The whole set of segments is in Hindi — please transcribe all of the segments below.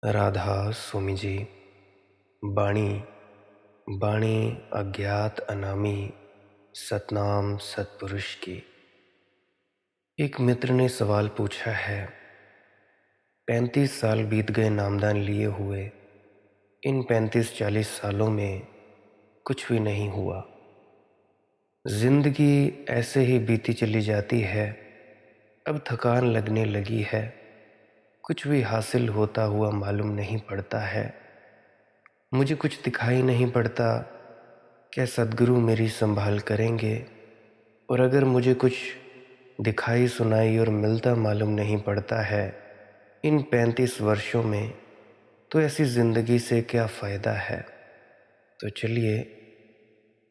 राधा स्वामी जी। बाणी बाणी अज्ञात अनामी सतनाम सतपुरुष की। एक मित्र ने सवाल पूछा है, 35 साल बीत गए नामदान लिए हुए, इन 35-40 सालों में कुछ भी नहीं हुआ। जिंदगी ऐसे ही बीती चली जाती है। अब थकान लगने लगी है, कुछ भी हासिल होता हुआ मालूम नहीं पड़ता है। मुझे कुछ दिखाई नहीं पड़ता, क्या सद्गुरु मेरी संभाल करेंगे? और अगर मुझे कुछ दिखाई सुनाई और मिलता मालूम नहीं पड़ता है इन 35 वर्षों में, तो ऐसी ज़िंदगी से क्या फ़ायदा है? तो चलिए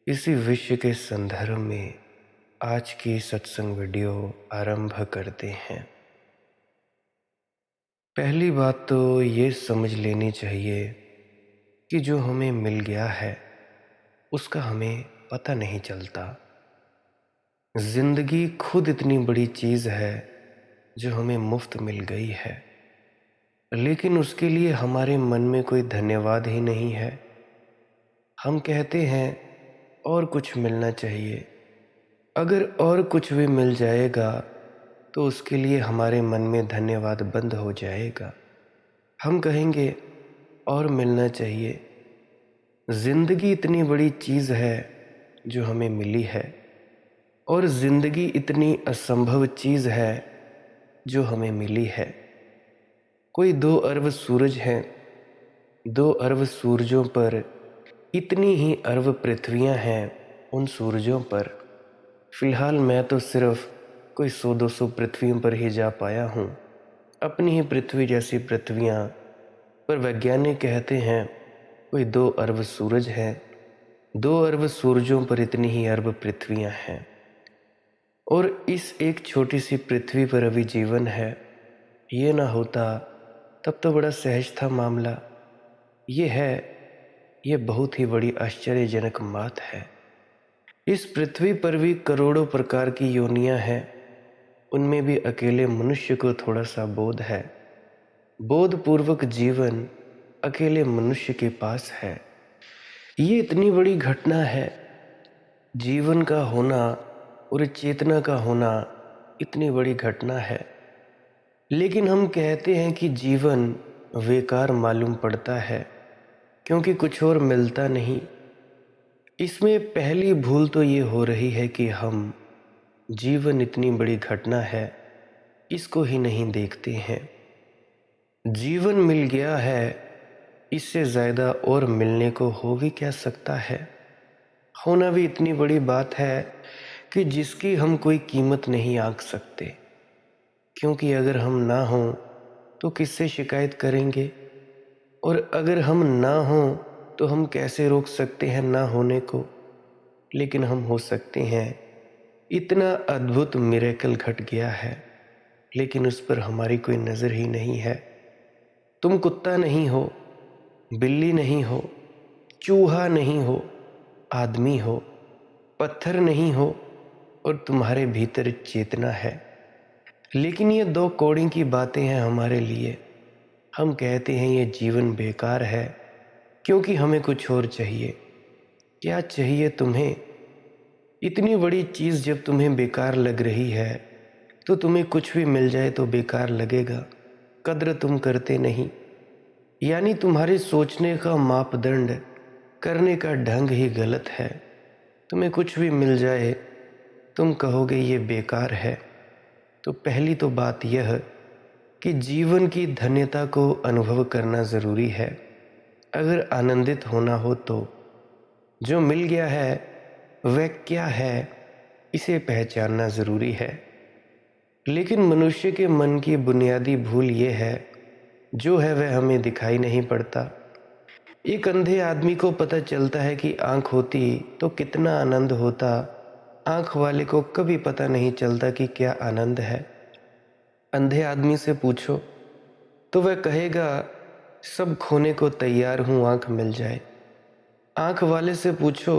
इसी विषय के संदर्भ में आज की सत्संग वीडियो आरंभ करते हैं। पहली बात तो ये समझ लेनी चाहिए कि जो हमें मिल गया है उसका हमें पता नहीं चलता। ज़िंदगी खुद इतनी बड़ी चीज़ है जो हमें मुफ्त मिल गई है, लेकिन उसके लिए हमारे मन में कोई धन्यवाद ही नहीं है। हम कहते हैं और कुछ मिलना चाहिए। अगर और कुछ भी मिल जाएगा तो उसके लिए हमारे मन में धन्यवाद बंद हो जाएगा। हम कहेंगे और मिलना चाहिए। ज़िंदगी इतनी बड़ी चीज़ है जो हमें मिली है, और ज़िंदगी इतनी असंभव चीज़ है जो हमें मिली है। कोई 2 अरब सूरज हैं, 2 अरब सूरजों पर इतनी ही अरब पृथ्वियां हैं उन सूरजों पर। फिलहाल मैं तो सिर्फ कोई 100-200 पृथ्वियों पर ही जा पाया हूँ, अपनी ही पृथ्वी जैसी पृथ्वियाँ। पर वैज्ञानिक कहते हैं कोई 2 अरब सूरज हैं, 2 अरब सूरजों पर इतनी ही अरब पृथ्वियाँ हैं, और इस एक छोटी सी पृथ्वी पर अभी जीवन है। ये ना होता तब तो बड़ा सहज था मामला। ये बहुत ही बड़ी आश्चर्यजनक बात है। इस पृथ्वी पर भी करोड़ों प्रकार की योनियां हैं, उनमें भी अकेले मनुष्य को थोड़ा सा बोध है। बोधपूर्वक जीवन अकेले मनुष्य के पास है। ये इतनी बड़ी घटना है, जीवन का होना और चेतना का होना इतनी बड़ी घटना है। लेकिन हम कहते हैं कि जीवन बेकार मालूम पड़ता है क्योंकि कुछ और मिलता नहीं। इसमें पहली भूल तो ये हो रही है कि हम जीवन इतनी बड़ी घटना है इसको ही नहीं देखते हैं। जीवन मिल गया है, इससे ज़्यादा और मिलने को हो भी क्या सकता है। होना भी इतनी बड़ी बात है कि जिसकी हम कोई कीमत नहीं आंक सकते, क्योंकि अगर हम ना हों तो किससे शिकायत करेंगे, और अगर हम ना हों तो हम कैसे रोक सकते हैं ना होने को। लेकिन हम हो सकते हैं। इतना अद्भुत मिरेकल घट गया है, लेकिन उस पर हमारी कोई नज़र ही नहीं है। तुम कुत्ता नहीं हो, बिल्ली नहीं हो, चूहा नहीं हो, आदमी हो, पत्थर नहीं हो, और तुम्हारे भीतर चेतना है। लेकिन ये 2 कौड़ी की बातें हैं हमारे लिए। हम कहते हैं ये जीवन बेकार है क्योंकि हमें कुछ और चाहिए। क्या चाहिए तुम्हें? इतनी बड़ी चीज़ जब तुम्हें बेकार लग रही है तो तुम्हें कुछ भी मिल जाए तो बेकार लगेगा। कद्र तुम करते नहीं, यानी तुम्हारे सोचने का मापदंड, करने का ढंग ही गलत है। तुम्हें कुछ भी मिल जाए तुम कहोगे ये बेकार है। तो पहली तो बात यह कि जीवन की धन्यता को अनुभव करना ज़रूरी है। अगर आनंदित होना हो तो जो मिल गया है वह क्या है, इसे पहचानना ज़रूरी है। लेकिन मनुष्य के मन की बुनियादी भूल ये है, जो है वह हमें दिखाई नहीं पड़ता। एक अंधे आदमी को पता चलता है कि आँख होती तो कितना आनंद होता, आँख वाले को कभी पता नहीं चलता कि क्या आनंद है। अंधे आदमी से पूछो तो वह कहेगा सब खोने को तैयार हूँ आँख मिल जाए। आँख वाले से पूछो,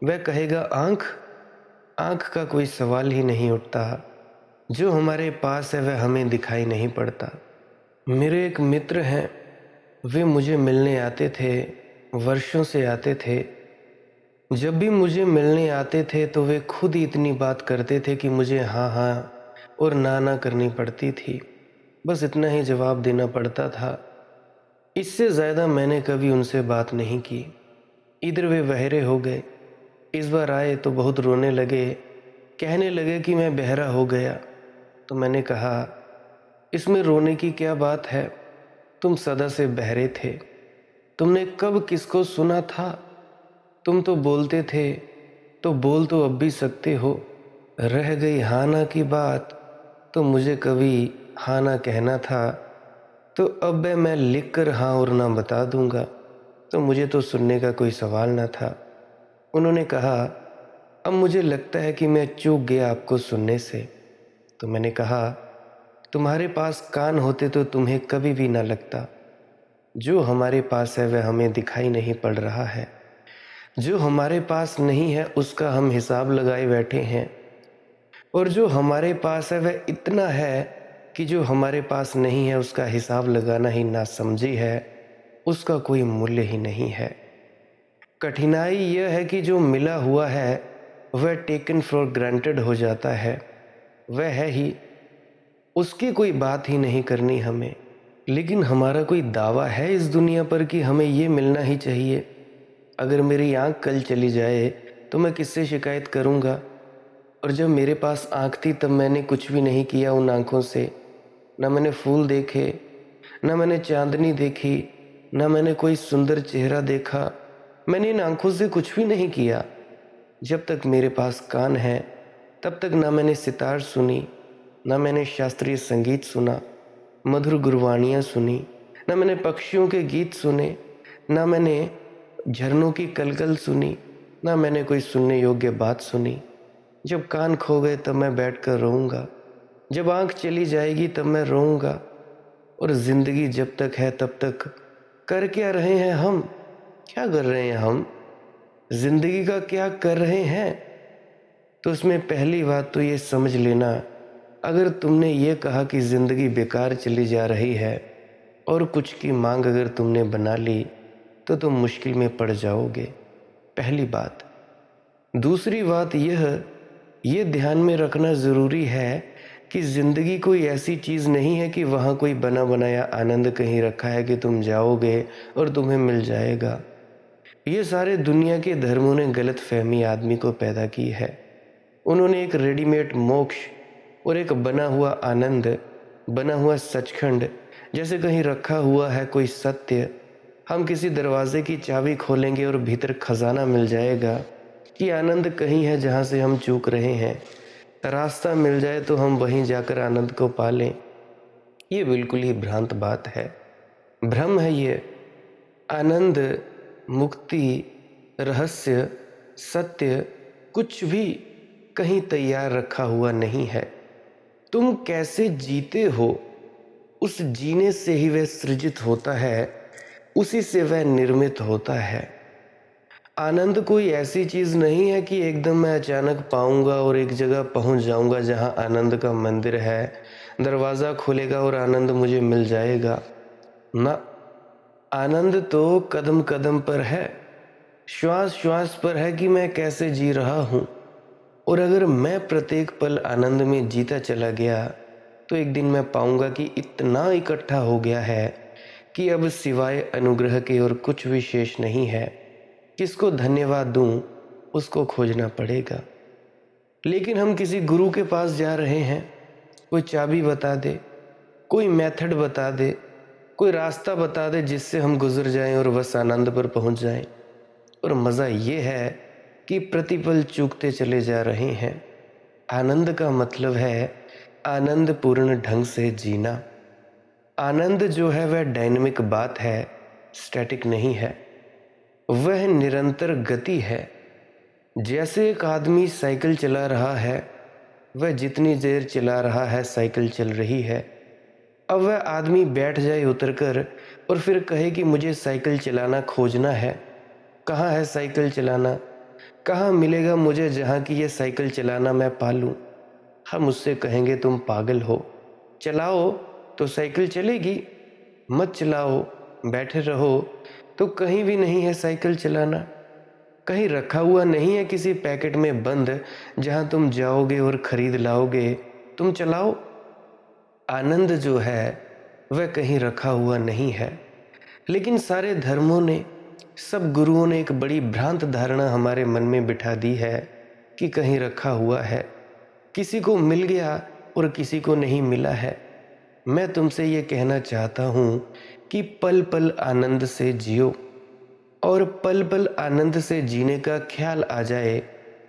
वह कहेगा आँख आँख का कोई सवाल ही नहीं उठता। जो हमारे पास है वह हमें दिखाई नहीं पड़ता। मेरे एक मित्र हैं, वे मुझे मिलने आते थे, वर्षों से आते थे। जब भी मुझे मिलने आते थे तो वे खुद ही इतनी बात करते थे कि मुझे हाँ हाँ और ना ना करनी पड़ती थी। बस इतना ही जवाब देना पड़ता था। इससे ज़्यादा मैंने कभी उनसे बात नहीं की। इधर वे बहरे हो गए। इस बार आए तो बहुत रोने लगे, कहने लगे कि मैं बहरा हो गया। तो मैंने कहा, इसमें रोने की क्या बात है? तुम सदा से बहरे थे। तुमने कब किसको सुना था? तुम तो बोलते थे, तो बोल तो अब भी सकते हो। रह गई हाँ ना की बात, तो मुझे कभी हाँ ना कहना था। तो अब मैं लिख कर हाँ और ना बता दूंगा, तो मुझे तो सुनने का कोई सवाल ना था। उन्होंने कहा, अब मुझे लगता है कि मैं चूक गया आपको सुनने से। तो मैंने कहा, तुम्हारे पास कान होते तो तुम्हें कभी भी ना लगता। जो हमारे पास है वह हमें दिखाई नहीं पड़ रहा है। जो हमारे पास नहीं है उसका हम हिसाब लगाए बैठे हैं, और जो हमारे पास है वह इतना है कि जो हमारे पास नहीं है उसका हिसाब लगाना ही नासमझी है, उसका कोई मूल्य ही नहीं है। कठिनाई यह है कि जो मिला हुआ है वह टेकन फॉर ग्रांटेड हो जाता है। वह है ही, उसकी कोई बात ही नहीं करनी हमें। लेकिन हमारा कोई दावा है इस दुनिया पर कि हमें ये मिलना ही चाहिए? अगर मेरी आँख कल चली जाए तो मैं किससे शिकायत करूँगा? और जब मेरे पास आँख थी तब मैंने कुछ भी नहीं किया उन आँखों से। न मैंने फूल देखे, न मैंने चांदनी देखी, न मैंने कोई सुंदर चेहरा देखा। मैंने इन आँखों से कुछ भी नहीं किया। जब तक मेरे पास कान है तब तक ना मैंने सितार सुनी, ना मैंने शास्त्रीय संगीत सुना, मधुर गुरबानियाँ सुनी, ना मैंने पक्षियों के गीत सुने, ना मैंने झरनों की कलकल सुनी, ना मैंने कोई सुनने योग्य बात सुनी। जब कान खो गए तब मैं बैठकर रोऊंगा, जब आँख चली जाएगी तब मैं रोऊंगा। और ज़िंदगी जब तक है तब तक कर क्या रहे हैं हम? क्या कर रहे हैं हम? ज़िंदगी का क्या कर रहे हैं? तो उसमें पहली बात तो ये समझ लेना, अगर तुमने ये कहा कि ज़िंदगी बेकार चली जा रही है और कुछ की मांग अगर तुमने बना ली तो तुम मुश्किल में पड़ जाओगे, पहली बात। दूसरी बात यह ये ध्यान में रखना ज़रूरी है कि ज़िंदगी कोई ऐसी चीज़ नहीं है कि वहाँ कोई बना बनाया आनंद कहीं रखा है कि तुम जाओगे और तुम्हें मिल जाएगा। ये सारे दुनिया के धर्मों ने गलत फहमी आदमी को पैदा की है। उन्होंने एक रेडीमेड मोक्ष और एक बना हुआ आनंद, बना हुआ सचखंड जैसे कहीं रखा हुआ है कोई सत्य। हम किसी दरवाजे की चाबी खोलेंगे और भीतर खजाना मिल जाएगा कि आनंद कहीं है जहाँ से हम चूक रहे हैं। रास्ता मिल जाए तो हम वहीं जाकर आनंद को पालें। ये बिल्कुल ही भ्रांत बात है, भ्रम है ये। आनंद, मुक्ति, रहस्य, सत्य कुछ भी कहीं तैयार रखा हुआ नहीं है। तुम कैसे जीते हो, उस जीने से ही वह सृजित होता है, उसी से वह निर्मित होता है। आनंद कोई ऐसी चीज़ नहीं है कि एकदम मैं अचानक पाऊंगा और एक जगह पहुंच जाऊंगा जहां आनंद का मंदिर है, दरवाज़ा खुलेगा और आनंद मुझे मिल जाएगा। ना, आनंद तो कदम कदम पर है, श्वास श्वास पर है कि मैं कैसे जी रहा हूँ। और अगर मैं प्रत्येक पल आनंद में जीता चला गया तो एक दिन मैं पाऊंगा कि इतना इकट्ठा हो गया है कि अब सिवाय अनुग्रह के और कुछ भी शेष नहीं है। किसको धन्यवाद दूं, उसको खोजना पड़ेगा। लेकिन हम किसी गुरु के पास जा रहे हैं, कोई चाबी बता दे, कोई मेथड बता दे, कोई रास्ता बता दे जिससे हम गुजर जाएं और बस आनंद पर पहुंच जाएं। और मज़ा ये है कि प्रतिपल चूकते चले जा रहे हैं। आनंद का मतलब है आनंद पूर्ण ढंग से जीना। आनंद जो है वह डायनेमिक बात है, स्टैटिक नहीं है। वह निरंतर गति है। जैसे एक आदमी साइकिल चला रहा है, वह जितनी देर चला रहा है साइकिल चल रही है। अब वह आदमी बैठ जाए उतरकर और फिर कहे कि मुझे साइकिल चलाना खोजना है। कहाँ है साइकिल चलाना? कहाँ मिलेगा मुझे जहाँ की ये साइकिल चलाना मैं पालूँ? हम उससे कहेंगे तुम पागल हो, चलाओ तो साइकिल चलेगी, मत चलाओ बैठे रहो तो कहीं भी नहीं है साइकिल चलाना, कहीं रखा हुआ नहीं है किसी पैकेट में बंद जहां तुम जाओगे और खरीद लाओगे। तुम चलाओ। आनंद जो है वह कहीं रखा हुआ नहीं है। लेकिन सारे धर्मों ने, सब गुरुओं ने एक बड़ी भ्रांत धारणा हमारे मन में बिठा दी है कि कहीं रखा हुआ है, किसी को मिल गया और किसी को नहीं मिला है। मैं तुमसे ये कहना चाहता हूँ कि पल पल आनंद से जियो, और पल पल आनंद से जीने का ख्याल आ जाए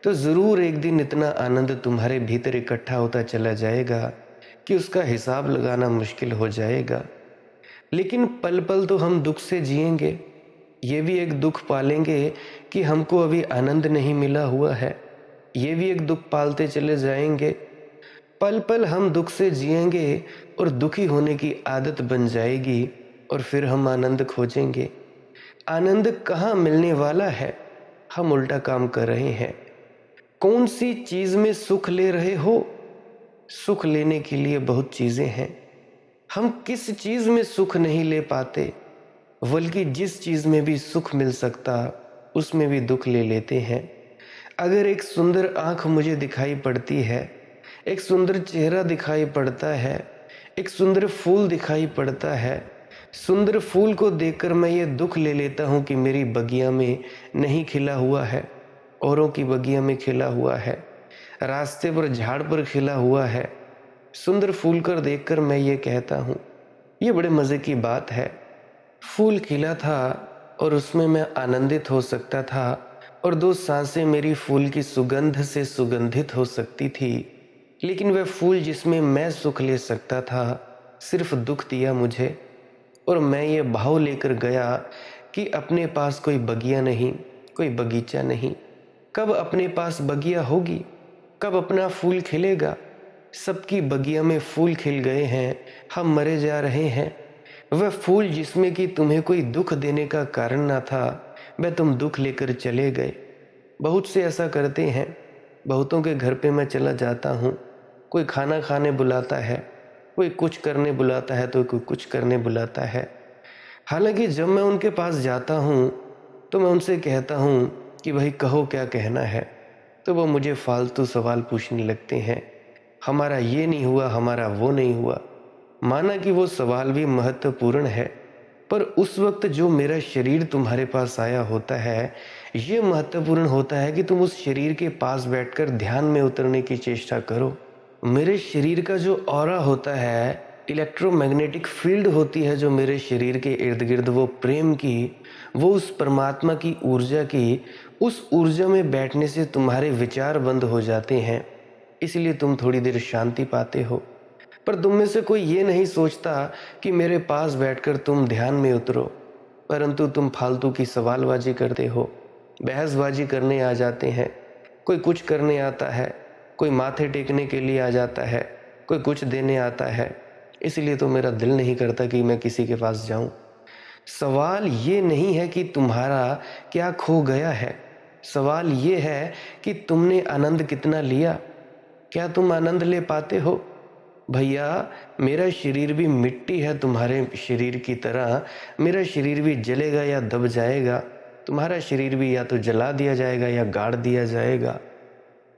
तो ज़रूर एक दिन इतना आनंद तुम्हारे भीतर इकट्ठा होता चला जाएगा कि उसका हिसाब लगाना मुश्किल हो जाएगा। लेकिन पल पल तो हम दुख से जिएंगे, ये भी एक दुख पालेंगे कि हमको अभी आनंद नहीं मिला हुआ है, ये भी एक दुख पालते चले जाएंगे। पल पल हम दुख से जिएंगे और दुखी होने की आदत बन जाएगी और फिर हम आनंद खोजेंगे। आनंद कहाँ मिलने वाला है? हम उल्टा काम कर रहे हैं। कौन सी चीज में सुख ले रहे हो? सुख लेने के लिए बहुत चीजें हैं। हम किस चीज में सुख नहीं ले पाते, बल्कि जिस चीज में भी सुख मिल सकता उसमें भी दुख ले लेते हैं। अगर एक सुंदर आंख मुझे दिखाई पड़ती है, एक सुंदर चेहरा दिखाई पड़ता है, एक सुंदर फूल दिखाई पड़ता है, सुंदर फूल को देखकर मैं ये दुख ले लेता हूँ कि मेरी बगिया में नहीं खिला हुआ है, औरों की बगिया में खिला हुआ है, रास्ते पर झाड़ पर खिला हुआ है। सुंदर फूल कर देखकर मैं ये कहता हूँ, ये बड़े मज़े की बात है। फूल खिला था और उसमें मैं आनंदित हो सकता था और 2 सांसें मेरी फूल की सुगंध से सुगंधित हो सकती थी। लेकिन वह फूल जिसमें मैं सुख ले सकता था सिर्फ दुख दिया मुझे, और मैं ये भाव लेकर गया कि अपने पास कोई बगिया नहीं, कोई बगीचा नहीं। कब अपने पास बगिया होगी? कब अपना फूल खिलेगा? सबकी बगिया में फूल खिल गए हैं, हम मरे जा रहे हैं। वह फूल जिसमें कि तुम्हें कोई दुख देने का कारण ना था, वह तुम दुख लेकर चले गए। बहुत से ऐसा करते हैं। बहुतों के घर पे मैं चला जाता हूँ, कोई खाना खाने बुलाता है, कोई कुछ करने बुलाता है तो कोई कुछ करने बुलाता है। हालांकि जब मैं उनके पास जाता हूँ तो मैं उनसे कहता हूँ कि भाई कहो क्या कहना है, तो वो मुझे फालतू सवाल पूछने लगते हैं। हमारा ये नहीं हुआ, हमारा वो नहीं हुआ। माना कि वो सवाल भी महत्वपूर्ण है, पर उस वक्त जो मेरा शरीर तुम्हारे पास आया होता है, ये महत्वपूर्ण होता है कि तुम उस शरीर के पास बैठकर ध्यान में उतरने की चेष्टा करो। मेरे शरीर का जो ऑरा होता है, इलेक्ट्रोमैग्नेटिक फील्ड होती है जो मेरे शरीर के इर्द गिर्द, वो प्रेम की, वो उस परमात्मा की ऊर्जा की, उस ऊर्जा में बैठने से तुम्हारे विचार बंद हो जाते हैं, इसलिए तुम थोड़ी देर शांति पाते हो। पर तुम में से कोई ये नहीं सोचता कि मेरे पास बैठकर तुम ध्यान में उतरो, परंतु तुम फालतू की सवालबाजी करते हो, बहसबाजी करने आ जाते हैं। कोई कुछ करने आता है, कोई माथे टेकने के लिए आ जाता है, कोई कुछ देने आता है। इसलिए तो मेरा दिल नहीं करता कि मैं किसी के पास जाऊं। सवाल ये नहीं है कि तुम्हारा क्या खो गया है, सवाल ये है कि तुमने आनंद कितना लिया। क्या तुम आनंद ले पाते हो? भैया, मेरा शरीर भी मिट्टी है तुम्हारे शरीर की तरह। मेरा शरीर भी जलेगा या दब जाएगा, तुम्हारा शरीर भी या तो जला दिया जाएगा या गाड़ दिया जाएगा।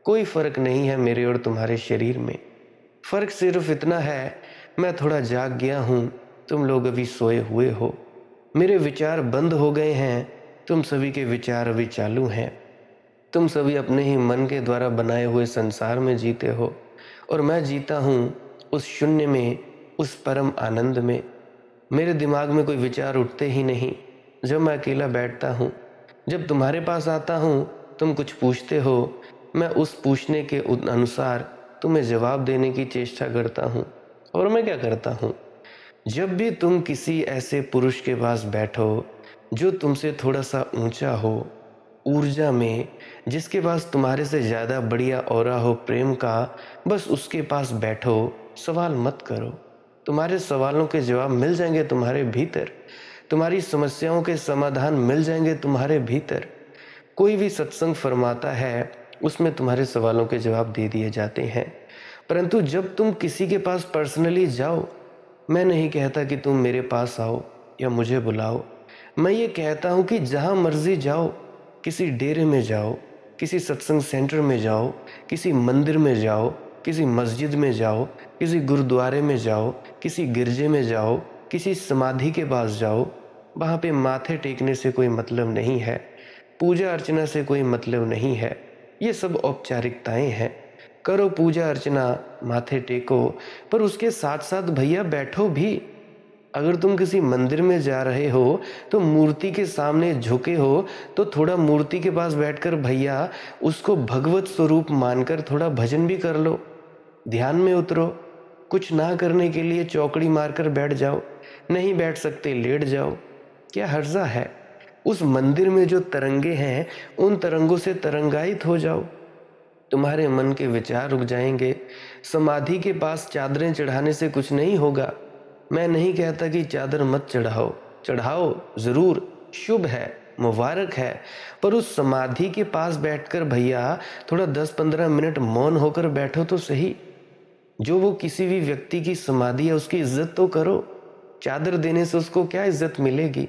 कोई फर्क नहीं है मेरे और तुम्हारे शरीर में। फर्क सिर्फ इतना है, मैं थोड़ा जाग गया हूँ, तुम लोग अभी सोए हुए हो। मेरे विचार बंद हो गए हैं, तुम सभी के विचार अभी चालू हैं। तुम सभी अपने ही मन के द्वारा बनाए हुए संसार में जीते हो, और मैं जीता हूँ उस शून्य में, उस परम आनंद में। मेरे दिमाग में कोई विचार उठते ही नहीं जब मैं अकेला बैठता हूँ। जब तुम्हारे पास आता हूँ, तुम कुछ पूछते हो, मैं उस पूछने के अनुसार तुम्हें जवाब देने की चेष्टा करता हूँ। और मैं क्या करता हूँ, जब भी तुम किसी ऐसे पुरुष के पास बैठो जो तुमसे थोड़ा सा ऊंचा हो ऊर्जा में, जिसके पास तुम्हारे से ज़्यादा बढ़िया ऑरा हो प्रेम का, बस उसके पास बैठो, सवाल मत करो। तुम्हारे सवालों के जवाब मिल जाएंगे तुम्हारे भीतर, तुम्हारी समस्याओं के समाधान मिल जाएंगे तुम्हारे भीतर। कोई भी सत्संग फरमाता है उसमें तुम्हारे सवालों के जवाब दे दिए जाते हैं। परंतु जब तुम किसी के पास पर्सनली जाओ, मैं नहीं कहता कि तुम मेरे पास आओ, या मुझे बुलाओ। मैं ये कहता हूँ कि जहाँ मर्जी जाओ, किसी डेरे में जाओ, किसी सत्संग सेंटर में जाओ, किसी मंदिर में जाओ, किसी मस्जिद में जाओ, किसी गुरुद्वारे में जाओ, किसी गिरजे में जाओ, किसी समाधि के पास जाओ, वहाँ पे माथे टेकने से कोई मतलब नहीं है, पूजा अर्चना से कोई मतलब नहीं है। ये सब औपचारिकताएं हैं। करो पूजा अर्चना, माथे टेको, पर उसके साथ साथ भैया बैठो भी। अगर तुम किसी मंदिर में जा रहे हो तो मूर्ति के सामने झुके हो तो थोड़ा मूर्ति के पास बैठकर भैया उसको भगवत स्वरूप मानकर थोड़ा भजन भी कर लो, ध्यान में उतरो। कुछ ना करने के लिए चौकड़ी मारकर बैठ जाओ, नहीं बैठ सकते लेट जाओ, क्या हर्जा है। उस मंदिर में जो तरंगे हैं उन तरंगों से तरंगायित हो जाओ, तुम्हारे मन के विचार रुक जाएंगे। समाधि के पास चादरें चढ़ाने से कुछ नहीं होगा। मैं नहीं कहता कि चादर मत चढ़ाओ, चढ़ाओ जरूर, शुभ है, मुबारक है, पर उस समाधि के पास बैठकर भैया थोड़ा 10-15 मिनट मौन होकर बैठो तो सही। जो वो किसी भी व्यक्ति की समाधि है उसकी इज्जत तो करो। चादर देने से उसको क्या इज्जत मिलेगी?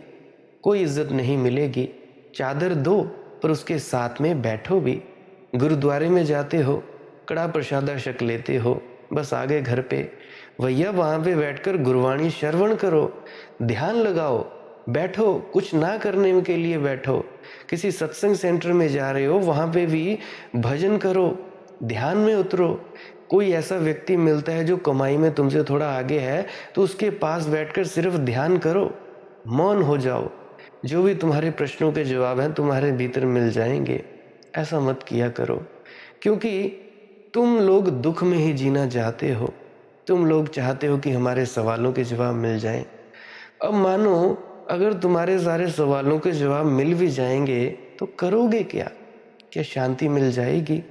कोई इज्जत नहीं मिलेगी। चादर दो पर उसके साथ में बैठो भी। गुरुद्वारे में जाते हो, कड़ा प्रसादा शक लेते हो, बस आ गए घर पे, भैया वहां पे बैठकर गुरवाणी श्रवण करो, ध्यान लगाओ, बैठो, कुछ ना करने के लिए बैठो। किसी सत्संग सेंटर में जा रहे हो वहां पे भी भजन करो, ध्यान में उतरो। कोई ऐसा व्यक्ति मिलता है जो कमाई में तुमसे थोड़ा आगे है तो उसके पास बैठकर सिर्फ ध्यान करो, मौन हो जाओ। जो भी तुम्हारे प्रश्नों के जवाब हैं तुम्हारे भीतर मिल जाएंगे। ऐसा मत किया करो, क्योंकि तुम लोग दुख में ही जीना चाहते हो। तुम लोग चाहते हो कि हमारे सवालों के जवाब मिल जाएं। अब मानो अगर तुम्हारे सारे सवालों के जवाब मिल भी जाएंगे तो करोगे क्या? क्या शांति मिल जाएगी?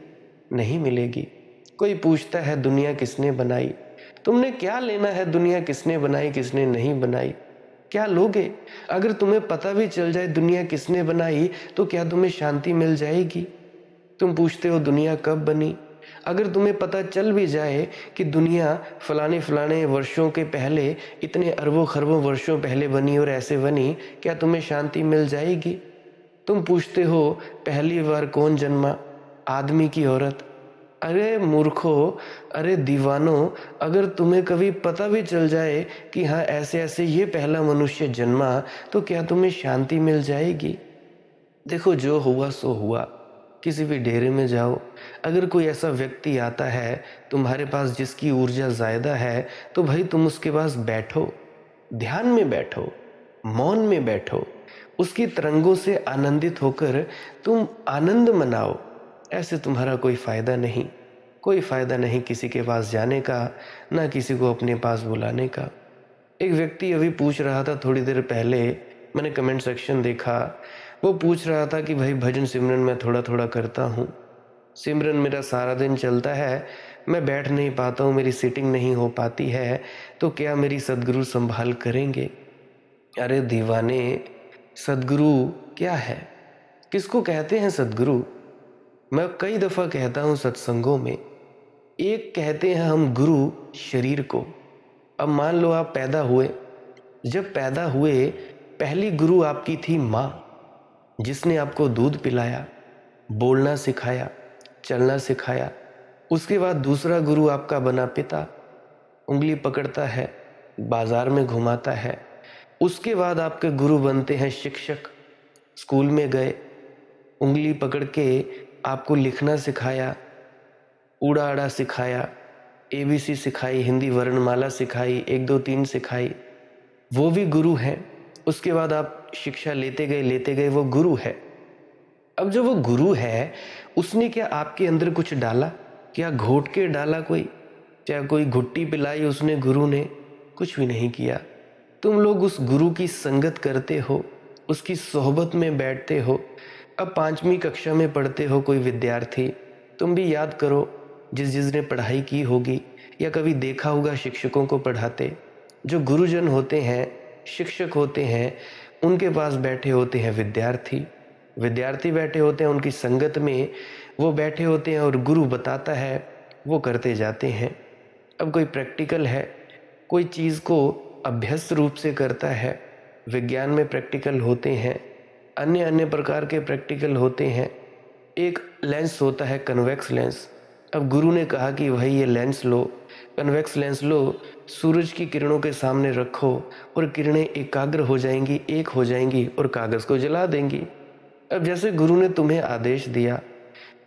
नहीं मिलेगी। कोई पूछता है दुनिया किसने बनाई, तुमने क्या लेना है दुनिया किसने बनाई किसने नहीं बनाई? क्या लोगे? अगर तुम्हें पता भी चल जाए दुनिया किसने बनाई तो क्या तुम्हें शांति मिल जाएगी? तुम पूछते हो दुनिया कब बनी। अगर तुम्हें पता चल भी जाए कि दुनिया फलाने फलाने वर्षों के पहले, इतने अरबों खरबों वर्षों पहले बनी और ऐसे बनी, क्या तुम्हें शांति मिल जाएगी? तुम पूछते हो पहली बार कौन जन्मा, आदमी की औरत। अरे मूर्खों, अरे दीवानों, अगर तुम्हें कभी पता भी चल जाए कि हाँ ऐसे ऐसे ये पहला मनुष्य जन्मा तो क्या तुम्हें शांति मिल जाएगी? देखो जो हुआ सो हुआ। किसी भी डेरे में जाओ, अगर कोई ऐसा व्यक्ति आता है तुम्हारे पास जिसकी ऊर्जा ज़्यादा है तो भाई तुम उसके पास बैठो, ध्यान में बैठो, मौन में बैठो, उसकी तरंगों से आनंदित होकर तुम आनंद मनाओ। ऐसे तुम्हारा कोई फ़ायदा नहीं, कोई फ़ायदा नहीं किसी के पास जाने का, ना किसी को अपने पास बुलाने का। एक व्यक्ति अभी पूछ रहा था थोड़ी देर पहले, मैंने कमेंट सेक्शन देखा, वो पूछ रहा था कि भाई भजन सिमरन मैं थोड़ा थोड़ा करता हूँ, सिमरन मेरा सारा दिन चलता है, मैं बैठ नहीं पाता हूँ, मेरी सीटिंग नहीं हो पाती है, तो क्या मेरी सदगुरु संभाल करेंगे? अरे दीवाने, सदगुरु क्या है? किसको कहते हैं सदगुरु? मैं कई दफ़ा कहता हूँ सत्संगों में, एक कहते हैं हम गुरु शरीर को। अब मान लो आप पैदा हुए, जब पैदा हुए पहली गुरु आपकी थी माँ, जिसने आपको दूध पिलाया, बोलना सिखाया, चलना सिखाया। उसके बाद दूसरा गुरु आपका बना पिता, उंगली पकड़ता है, बाजार में घुमाता है। उसके बाद आपके गुरु बनते हैं शिक्षक, स्कूल में गए, उंगली पकड़ के आपको लिखना सिखाया, ऊड़ा आड़ा सिखाया, एबीसी सिखाई, हिंदी वर्णमाला सिखाई, 1 2 3 सिखाई, वो भी गुरु हैं। उसके बाद आप शिक्षा लेते गए वो गुरु है। अब जो वो गुरु है उसने क्या आपके अंदर कुछ डाला? क्या घोट के डाला कोई? क्या कोई घुट्टी पिलाई उसने गुरु ने? कुछ भी नहीं किया। तुम लोग उस गुरु की संगत करते हो, उसकी सोहबत में बैठते हो। अब 5वीं कक्षा में पढ़ते हो कोई विद्यार्थी, तुम भी याद करो जिसने पढ़ाई की होगी या कभी देखा होगा शिक्षकों को पढ़ाते। जो गुरुजन होते हैं, शिक्षक होते हैं, उनके पास बैठे होते हैं विद्यार्थी, विद्यार्थी बैठे होते हैं उनकी संगत में, वो बैठे होते हैं और गुरु बताता है, वो करते जाते हैं। अब कोई प्रैक्टिकल है, कोई चीज़ को अभ्यस्त रूप से करता है, विज्ञान में प्रैक्टिकल होते हैं, अन्य अन्य प्रकार के प्रैक्टिकल होते हैं। एक लेंस होता है कन्वेक्स लेंस। अब गुरु ने कहा कि भाई ये लेंस लो, कन्वेक्स लेंस लो, सूरज की किरणों के सामने रखो और किरणें एकाग्र हो जाएंगी, एक हो जाएंगी और कागज़ को जला देंगी। अब जैसे गुरु ने तुम्हें आदेश दिया,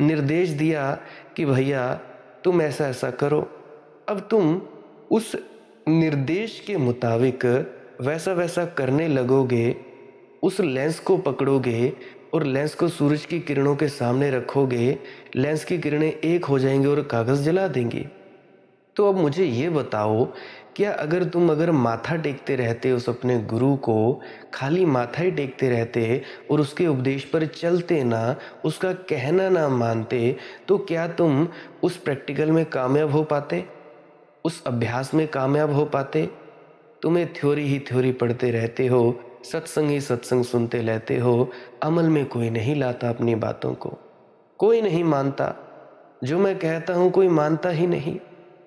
निर्देश दिया कि भैया तुम ऐसा ऐसा करो, अब तुम उस निर्देश के मुताबिक वैसा वैसा करने लगोगे, उस लेंस को पकड़ोगे और लेंस को सूरज की किरणों के सामने रखोगे, लेंस की किरणें एक हो जाएंगी और कागज़ जला देंगी। तो अब मुझे ये बताओ, क्या अगर माथा टेकते रहते उस अपने गुरु को, खाली माथा ही टेकते रहते और उसके उपदेश पर चलते ना, उसका कहना ना मानते, तो क्या तुम उस प्रैक्टिकल में कामयाब हो पाते, उस अभ्यास में कामयाब हो पाते? तुम्हें थ्योरी ही थ्योरी पढ़ते रहते हो, सत्संग ही सत्संग सुनते रहते हो, अमल में कोई नहीं लाता अपनी बातों को, कोई नहीं मानता। जो मैं कहता हूँ कोई मानता ही नहीं।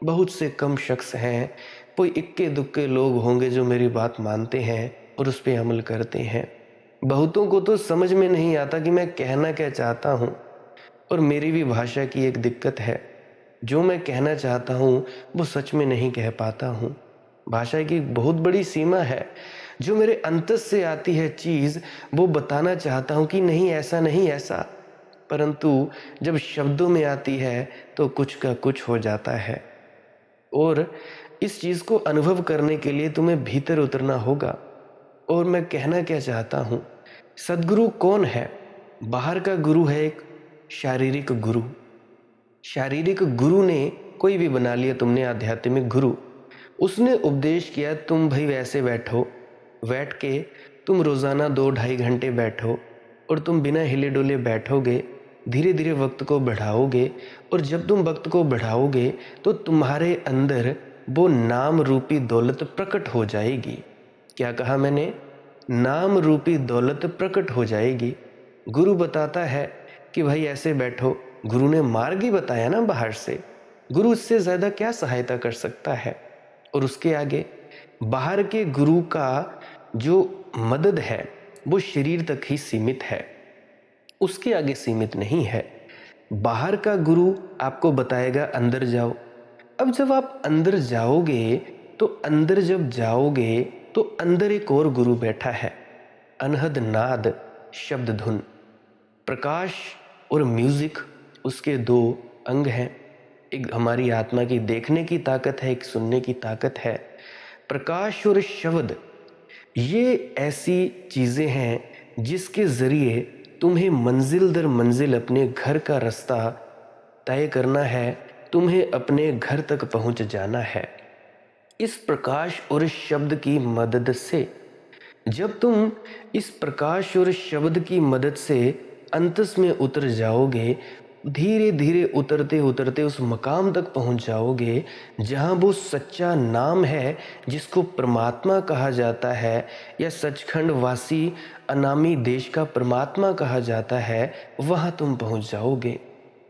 बहुत से कम शख्स हैं, कोई इक्के दुक्के लोग होंगे जो मेरी बात मानते हैं और उस पर अमल करते हैं। बहुतों को तो समझ में नहीं आता कि मैं कहना क्या चाहता हूँ। और मेरी भी भाषा की एक दिक्कत है, जो मैं कहना चाहता हूँ वो सच में नहीं कह पाता हूँ। भाषा की बहुत बड़ी सीमा है। जो मेरे अंतस से आती है चीज़, वो बताना चाहता हूँ कि नहीं ऐसा नहीं ऐसा, परंतु जब शब्दों में आती है तो कुछ का कुछ हो जाता है। और इस चीज़ को अनुभव करने के लिए तुम्हें भीतर उतरना होगा। और मैं कहना क्या चाहता हूँ, सद्गुरु कौन है? बाहर का गुरु है एक शारीरिक गुरु। शारीरिक गुरु ने कोई भी बना लिया तुमने आध्यात्मिक गुरु, उसने उपदेश किया तुम भाई वैसे बैठो, बैठ के तुम रोज़ाना 2-2.5 घंटे बैठो और तुम बिना हिले डुले बैठोगे, धीरे धीरे वक्त को बढ़ाओगे और जब तुम वक्त को बढ़ाओगे तो तुम्हारे अंदर वो नाम रूपी दौलत प्रकट हो जाएगी। क्या कहा मैंने? नाम रूपी दौलत प्रकट हो जाएगी। गुरु बताता है कि भाई ऐसे बैठो, गुरु ने मार्ग ही बताया ना बाहर से, गुरु इससे ज़्यादा क्या सहायता कर सकता है? और उसके आगे बाहर के गुरु का जो मदद है वो शरीर तक ही सीमित है, उसके आगे सीमित नहीं है। बाहर का गुरु आपको बताएगा अंदर जाओ। अब जब आप अंदर जाओगे तो अंदर जब जाओगे तो अंदर एक और गुरु बैठा है, अनहद नाद शब्द धुन। प्रकाश और म्यूजिक उसके दो अंग हैं। एक हमारी आत्मा की देखने की ताकत है, एक सुनने की ताकत है। प्रकाश और शब्द ये ऐसी चीज़ें हैं जिसके ज़रिए तुम्हें मंजिल दर मंजिल अपने घर का रास्ता तय करना है, तुम्हें अपने घर तक पहुंच जाना है। इस प्रकाश और शब्द की मदद से, जब तुम इस प्रकाश और शब्द की मदद से अंतस में उतर जाओगे, धीरे धीरे उतरते उतरते उस मकाम तक पहुंच जाओगे जहां वो सच्चा नाम है जिसको परमात्मा कहा जाता है, या सचखंड वासी अनामी देश का परमात्मा कहा जाता है, वहां तुम पहुंच जाओगे।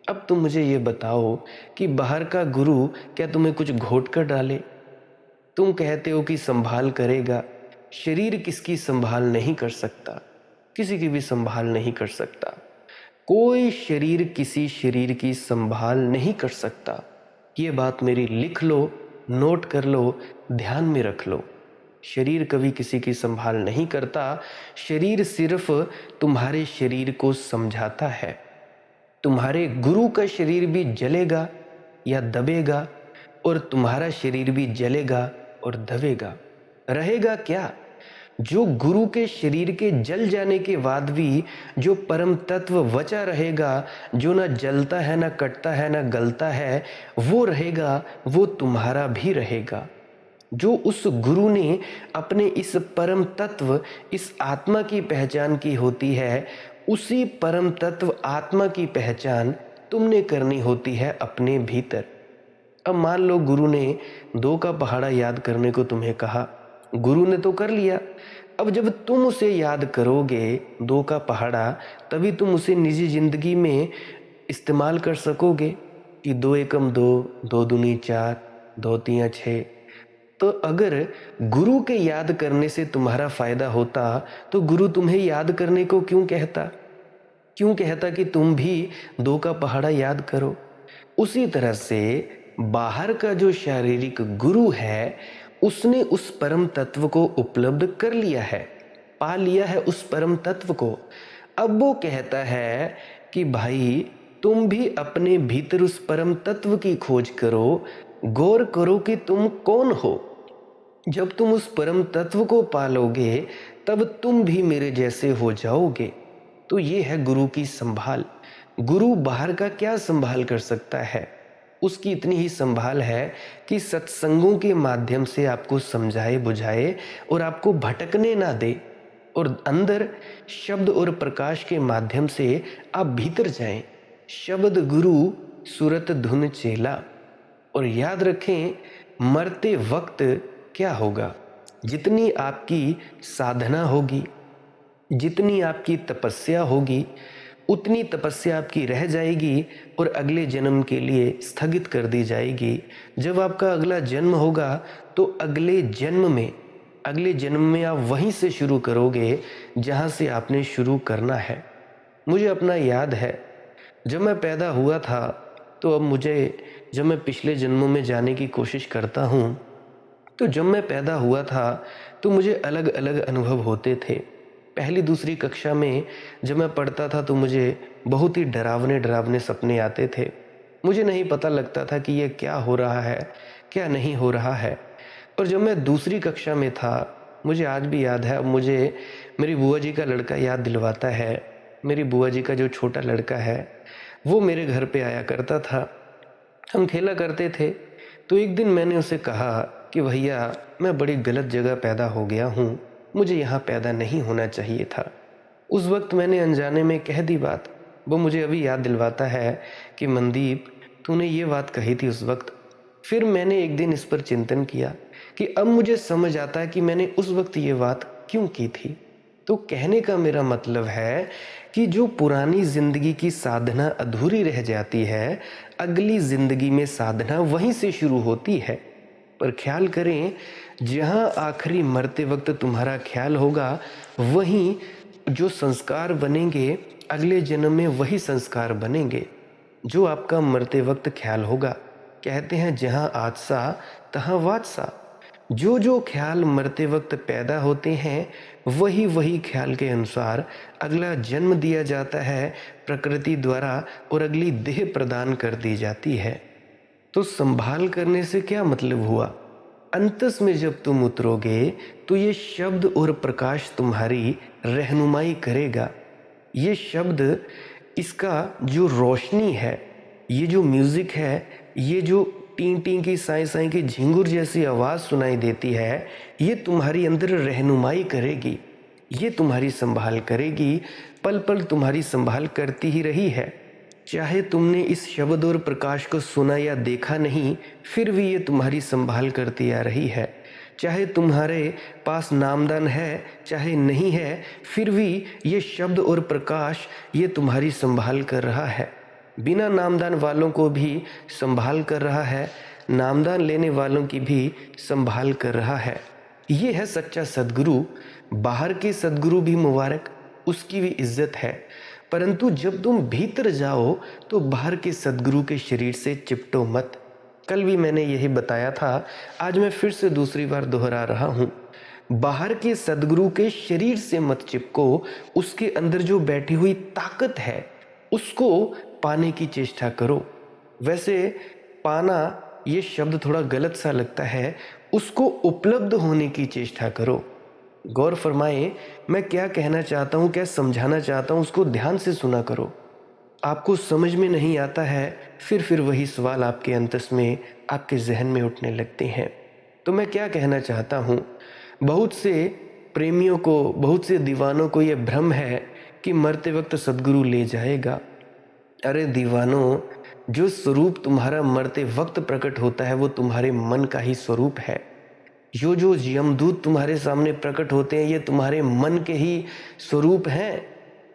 अब तुम मुझे ये बताओ कि बाहर का गुरु क्या तुम्हें कुछ घोट कर डाले? तुम कहते हो कि संभाल करेगा, शरीर किसकी संभाल नहीं कर सकता, किसी की भी संभाल नहीं कर सकता। कोई शरीर किसी शरीर की संभाल नहीं कर सकता। ये बात मेरी लिख लो, नोट कर लो, ध्यान में रख लो। शरीर कभी किसी की संभाल नहीं करता। शरीर सिर्फ तुम्हारे शरीर को समझाता है। तुम्हारे गुरु का शरीर भी जलेगा या दबेगा और तुम्हारा शरीर भी जलेगा और दबेगा। रहेगा क्या? जो गुरु के शरीर के जल जाने के बाद भी जो परम तत्व बचा रहेगा, जो ना जलता है, ना कटता है, ना गलता है, वो रहेगा, वो तुम्हारा भी रहेगा। जो उस गुरु ने अपने इस परम तत्व, इस आत्मा की पहचान की होती है, उसी परम तत्व आत्मा की पहचान तुमने करनी होती है अपने भीतर। अब मान लो गुरु ने 2 का पहाड़ा याद करने को तुम्हें कहा, गुरु ने तो कर लिया। अब जब तुम उसे याद करोगे 2 का पहाड़ा, तभी तुम उसे निजी जिंदगी में इस्तेमाल कर सकोगे कि 2 एकम 2, 2 दूनी 4, 2 तियां 6। तो अगर गुरु के याद करने से तुम्हारा फायदा होता तो गुरु तुम्हें याद करने को क्यों कहता? क्यों कहता कि तुम भी 2 का पहाड़ा याद करो? उसी तरह से बाहर का जो शारीरिक गुरु है, उसने उस परम तत्व को उपलब्ध कर लिया है, पा लिया है उस परम तत्व को। अब वो कहता है कि भाई तुम भी अपने भीतर उस परम तत्व की खोज करो, गौर करो कि तुम कौन हो। जब तुम उस परम तत्व को पालोगे तब तुम भी मेरे जैसे हो जाओगे। तो ये है गुरु की संभाल। गुरु बाहर का क्या संभाल कर सकता है? उसकी इतनी ही संभाल है कि सत्संगों के माध्यम से आपको समझाए बुझाए और आपको भटकने ना दे, और अंदर शब्द और प्रकाश के माध्यम से आप भीतर जाएं। शब्द गुरु सूरत धुन चेला। और याद रखें, मरते वक्त क्या होगा? जितनी आपकी साधना होगी, जितनी आपकी तपस्या होगी, उतनी तपस्या आपकी रह जाएगी और अगले जन्म के लिए स्थगित कर दी जाएगी। जब आपका अगला जन्म होगा तो अगले जन्म में आप वहीं से शुरू करोगे जहां से आपने शुरू करना है। मुझे अपना याद है, जब मैं पैदा हुआ था तो जब मैं पिछले जन्मों में जाने की कोशिश करता हूँ, तो जब मैं पैदा हुआ था तो मुझे अलग अलग अनुभव होते थे। पहली दूसरी कक्षा में जब मैं पढ़ता था तो मुझे बहुत ही डरावने सपने आते थे। मुझे नहीं पता लगता था कि ये क्या हो रहा है, क्या नहीं हो रहा है। और जब मैं दूसरी कक्षा में था, मुझे आज भी याद है, मुझे मेरी बुआ जी का लड़का याद दिलवाता है। मेरी बुआ जी का जो छोटा लड़का है वो मेरे घर पे आया करता था, हम खेला करते थे। तो एक दिन मैंने उसे कहा कि भैया मैं बड़ी गलत जगह पैदा हो गया हूँ, मुझे यहाँ पैदा नहीं होना चाहिए था। उस वक्त मैंने अनजाने में कह दी बात। वो मुझे अभी याद दिलवाता है कि मनदीप तूने ये बात कही थी उस वक्त। फिर मैंने एक दिन इस पर चिंतन किया कि अब मुझे समझ आता है कि मैंने उस वक्त ये बात क्यों की थी। तो कहने का मेरा मतलब है कि जो पुरानी जिंदगी की साधना अधूरी रह जाती है, अगली जिंदगी में साधना वहीं से शुरू होती है। पर ख्याल करें, जहां आखिरी मरते वक्त तुम्हारा ख्याल होगा, वहीं जो संस्कार बनेंगे अगले जन्म में वही संस्कार बनेंगे जो आपका मरते वक्त ख्याल होगा। कहते हैं जहां आदसा तहां वादसा। जो जो ख्याल मरते वक्त पैदा होते हैं वही वही ख्याल के अनुसार अगला जन्म दिया जाता है प्रकृति द्वारा, और अगली देह प्रदान कर दी जाती है। तो संभाल करने से क्या मतलब हुआ? अंतस में जब तुम उतरोगे तो ये शब्द और प्रकाश तुम्हारी रहनुमाई करेगा। ये शब्द, इसका जो रोशनी है, ये जो म्यूजिक है, ये जो टीं टीं की साई साई की झिंगुर जैसी आवाज़ सुनाई देती है, ये तुम्हारी अंदर रहनुमाई करेगी, ये तुम्हारी संभाल करेगी, पल पल तुम्हारी संभाल करती ही रही है। चाहे तुमने इस शब्द और प्रकाश को सुना या देखा नहीं, फिर भी ये तुम्हारी संभाल करती आ रही है। चाहे तुम्हारे पास नामदान है चाहे नहीं है, फिर भी ये शब्द और प्रकाश ये तुम्हारी संभाल कर रहा है। बिना नामदान वालों को भी संभाल कर रहा है, नामदान लेने वालों की भी संभाल कर रहा है। ये है सच्चा सद्गुरु। बाहर के सद्गुरु भी मुबारक, उसकी भी इज्जत है, परंतु जब तुम भीतर जाओ तो बाहर के सद्गुरु के शरीर से चिपटो मत। कल भी मैंने यही बताया था, आज मैं फिर से दूसरी बार दोहरा रहा हूँ। बाहर के सद्गुरु के शरीर से मत चिपको, उसके अंदर जो बैठी हुई ताकत है उसको पाने की चेष्टा करो। वैसे पाना ये शब्द थोड़ा गलत सा लगता है, उसको उपलब्ध होने की चेष्टा करो। गौर फरमाए मैं क्या कहना चाहता हूँ, क्या समझाना चाहता हूँ, उसको ध्यान से सुना करो। आपको समझ में नहीं आता है, फिर वही सवाल आपके अंतस में, आपके जहन में उठने लगते हैं। तो मैं क्या कहना चाहता हूँ, बहुत से प्रेमियों को, बहुत से दीवानों को यह भ्रम है कि मरते वक्त सद्गुरु ले जाएगा। अरे दीवानों, जो स्वरूप तुम्हारा मरते वक्त प्रकट होता है वो तुम्हारे मन का ही स्वरूप है। जो यमदूत तुम्हारे सामने प्रकट होते हैं ये तुम्हारे मन के ही स्वरूप हैं।